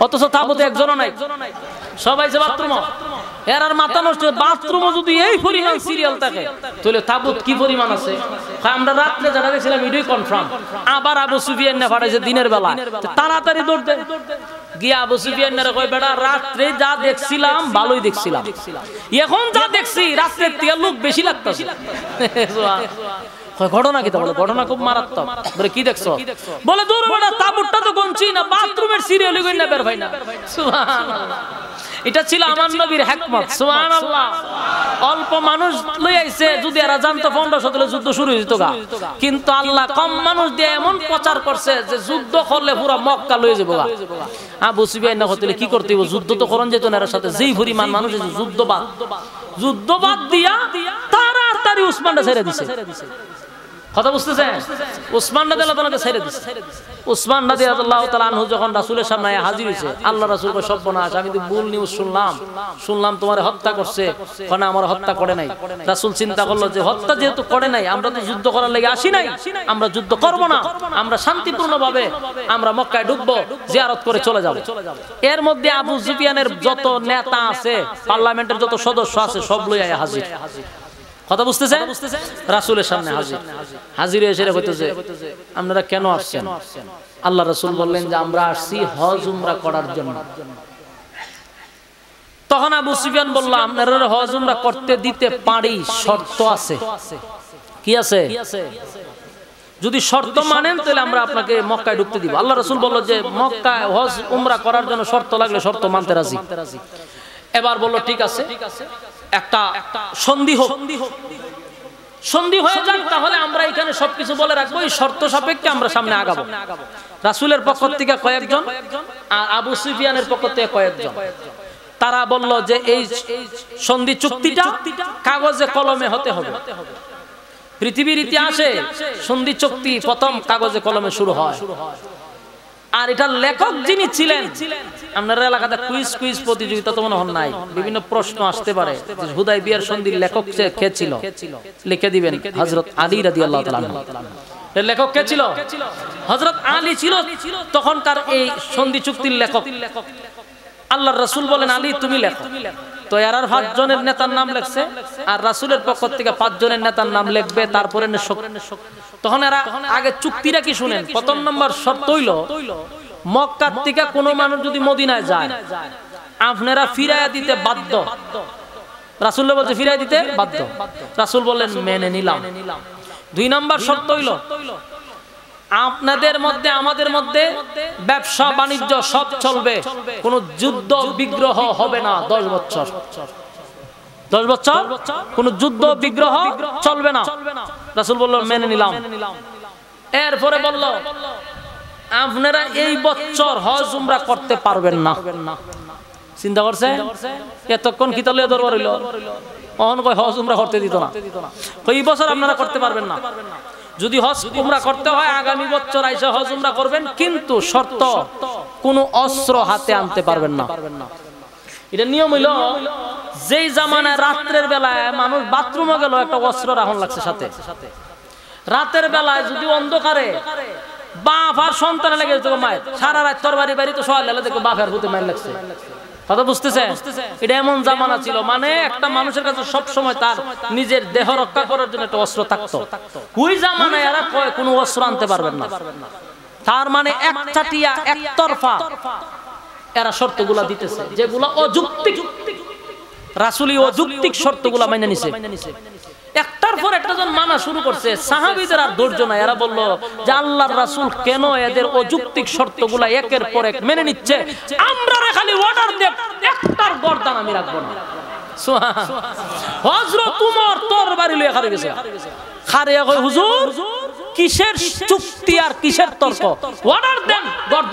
অথচ তাবুতে একজনও নাই, সবাই যে বাথরুম। এরার মাথা নষ্ট, বাথরুমও যদি এই পরিমাণ সিরিয়াল থাকে, তাহলে তাবুত কি পরিমাণ আছে। আমরা রাত্রে যারা দেখছিলাম এটাই কনফার্ম। আবার আবু সুফিয়ান না পাঠাইছে দিনের বেলা, তাড়াতাড়ি দৌড়তে গিয়ে আবু সুফিয়ান না কয় বেটা রাত্রে যা দেখছিলাম ভালোই দেখছিলাম, এখন যা দেখছি রাত্রের থেকে লোক বেশি লাগতেছে। ঘটনা কি? বলে ঘটনা খুব মারাত্মক। বলে কি দেখছো? বলে দূর বেটা তাবুরটা তো গনছি না, বাথরুমের সিরিয়াল গই না বের ভাই না। সুবহানাল্লাহ। এটা ছিল আমার নবীর হিকমত। সুবহানাল্লাহ। অল্প মানুষ লই আইছে, যদি এরা জানতো 1500 হলে যুদ্ধ শুরু হইতো গা, কিন্তু আল্লাহ কম মানুষ দিয়ে এমন প্রচার করছে যে যুদ্ধ করলে পুরো মক্কা লয়ে যাবো গা। আবু সুফিয়ান না হতে কি করতে হইব, যুদ্ধ তো করন যেত না এর সাথে। যেই পরিমাণ মানুষ যুদ্ধ বাদ দিয়া তাড়াতাড়ি উসমানটা ছেড়ে দিছে। কথা বুঝতেছেন? উসমান রাদিয়াল্লাহু তাআলা ছেড়ে দিছে। উসমান রাদিয়াল্লাহু তাআলা আনহু যখন রাসূলের সামনে হাজির হইছে, আল্লাহ রাসূল কয় সর্বনাশ, আমি তো ভুল নিউজ শুনলাম তোমারে হত্যা করছে। কোন আমার হত্যা করে নাই। রাসূল চিন্তা করলো যে হত্যা যেহেতু করে নাই, আমরা তো যুদ্ধ করার লাগি আসি নাই, আমরা যুদ্ধ করব না, আমরা শান্তিপূর্ণভাবে আমরা মক্কায় ঢুকবো, জিয়ারত করে চলে যাব। এর মধ্যে আবু সুফিয়ানের যত নেতা আছে, পার্লামেন্টের যত সদস্য আছে, সব লইয়া হাজির। কথা বুঝতেছেন? রাসূলের সামনে হাজির এসে কইতেছে আপনারা কেন আসছেন? আল্লাহ রাসূল বললেন যে আমরা আসছি হজ উমরা করার জন্য। তখন আবু সুফিয়ান বলল আপনারা হজ উমরা করতে দিতে পারি, শর্ত আছে। কি আছে? যদি শর্ত মানেন তাহলে আমরা আপনাকে মক্কায় ঢুকতে দিব। আল্লাহ রাসূল বলল যে মক্কায় হজ উমরা করার জন্য শর্ত লাগলে শর্ত মানতে রাজি। এবার বলল ঠিক আছে, একটা সন্ধি হয়ে যাক, তাহলে আমরা এখানে সবকিছু বলে রাখবো, এই শর্ত সাপেক্ষে আমরা সামনে আগাবো। রাসূলের পক্ষ থেকে কয়েকজন আর আবু সুফিয়ানের পক্ষ থেকে কয়েকজন, তারা বলল যে এই সন্ধি চুক্তিটা কাগজে কলমে হতে হবে। পৃথিবীর ইতিহাসে সন্ধি চুক্তি প্রথম কাগজে কলমে শুরু হয়। আর এটার লেখক যিনি ছিলেন, আপনার এলাকাতে কুইজ প্রতিযোগিতা তো মনে হয় নাই, বিভিন্ন প্রশ্ন আসতে পারে যে হুদায়বিয়ার সন্ধির লেখক কে ছিল, লিখে দিবেন হযরত আলী রাদিয়াল্লাহু তাআলা আনহু। এর লেখক কে ছিল? হযরত আলী ছিল তখনকার এই সন্ধি চুক্তির লেখক। আল্লাহর রাসূল বলেন আলী তুমি লেখো। তো এর 5 জনের নেতার নাম লেখছে, আর রাসূলের পক্ষ থেকে 5 জনের নেতার নাম লিখবে, তারপরে তখন এরা আগে চুক্তিটা কি শুনেন। প্রথম নম্বর শর্ত হইল মক্কা থেকে কোনো মানুষ যদি মদিনায় যায় আপনারা ফিরাইয়া দিতে বাধ্য। রাসূল বলছে ফিরাইয়া দিতে বাধ্য। রাসূল বললেন মেনে নিলাম। 2 নম্বর শর্ত হইল আপনাদের মধ্যে আমাদের মধ্যে ব্যবসা বাণিজ্য সব চলবে, কোনো যুদ্ধ বিগ্রহ হবে না 10 বছর। 10 বছর কোনো যুদ্ধ বিগ্রহ চলবে না। রাসূল বলল মেনে নিলাম। এরপরে বলল আপনারা এই বছর হজ উমরা করতে পারবেন না। চিন্তা করছে এতক্ষণ কি তাহলে দরবার হইল, অহন কয় হজ উমরা করতে দিত না, এই বছর আপনারা করতে পারবেন না। যদি হজ উমরা করতে হয় আগামী বছর আইসা হজ উমরা করবেন, কিন্তু শর্ত কোনো অস্ত্র হাতে আনতে পারবেন না। এটা নিয়ম হইল যেই জামানায় রাত্রের বেলায় মানুষ বাথরুমে গেল একটা অস্ত্র রাখুন লাগছে সাথে। রাতের বেলায় যদি অন্ধকারে বাপ আর সন্তানে লেগে যেত মায়ের, সারা রাত তরবারি বাড়ি তো সকাল বেলা দেখো বাপের ভূতে মায়ের লাগছে। কথা বুঝতেছে? এটা এমন জামানা ছিল, মানে একটা মানুষের কাছে সব সময় তার নিজের দেহ রক্ষা করার জন্য একটা অস্ত্র থাকতো। ওই জামানায় এরা কয় কোনো অস্ত্র আনতে পারবেন না। তার মানে একচাটিয়া একতরফা এরা শর্তগুলা দিতেছে, যেগুলা অযৌক্তিক। রাসূলি অযৌক্তিক শর্তগুলা মেনে নিছে। একটার পর একটা জন মানা শুরু করছে, সাহাবীদের আর ধৈর্য নাই। এরা বলল যে আল্লাহর রাসূল কেন এদের অযৌক্তিক শর্তগুলা একের পর এক মেনে নিচ্ছে, আমরা খালি অর্ডার দেব একটার গর্দান আমি রাখবো না। সুবহানাল্লাহ। হযরত উমর তরবারি লয়ে খারে গেছে, খারে কয় হুজুর কিসের চুক্তি আর কিসের তর্ক, অর্ডার দেন গর্দান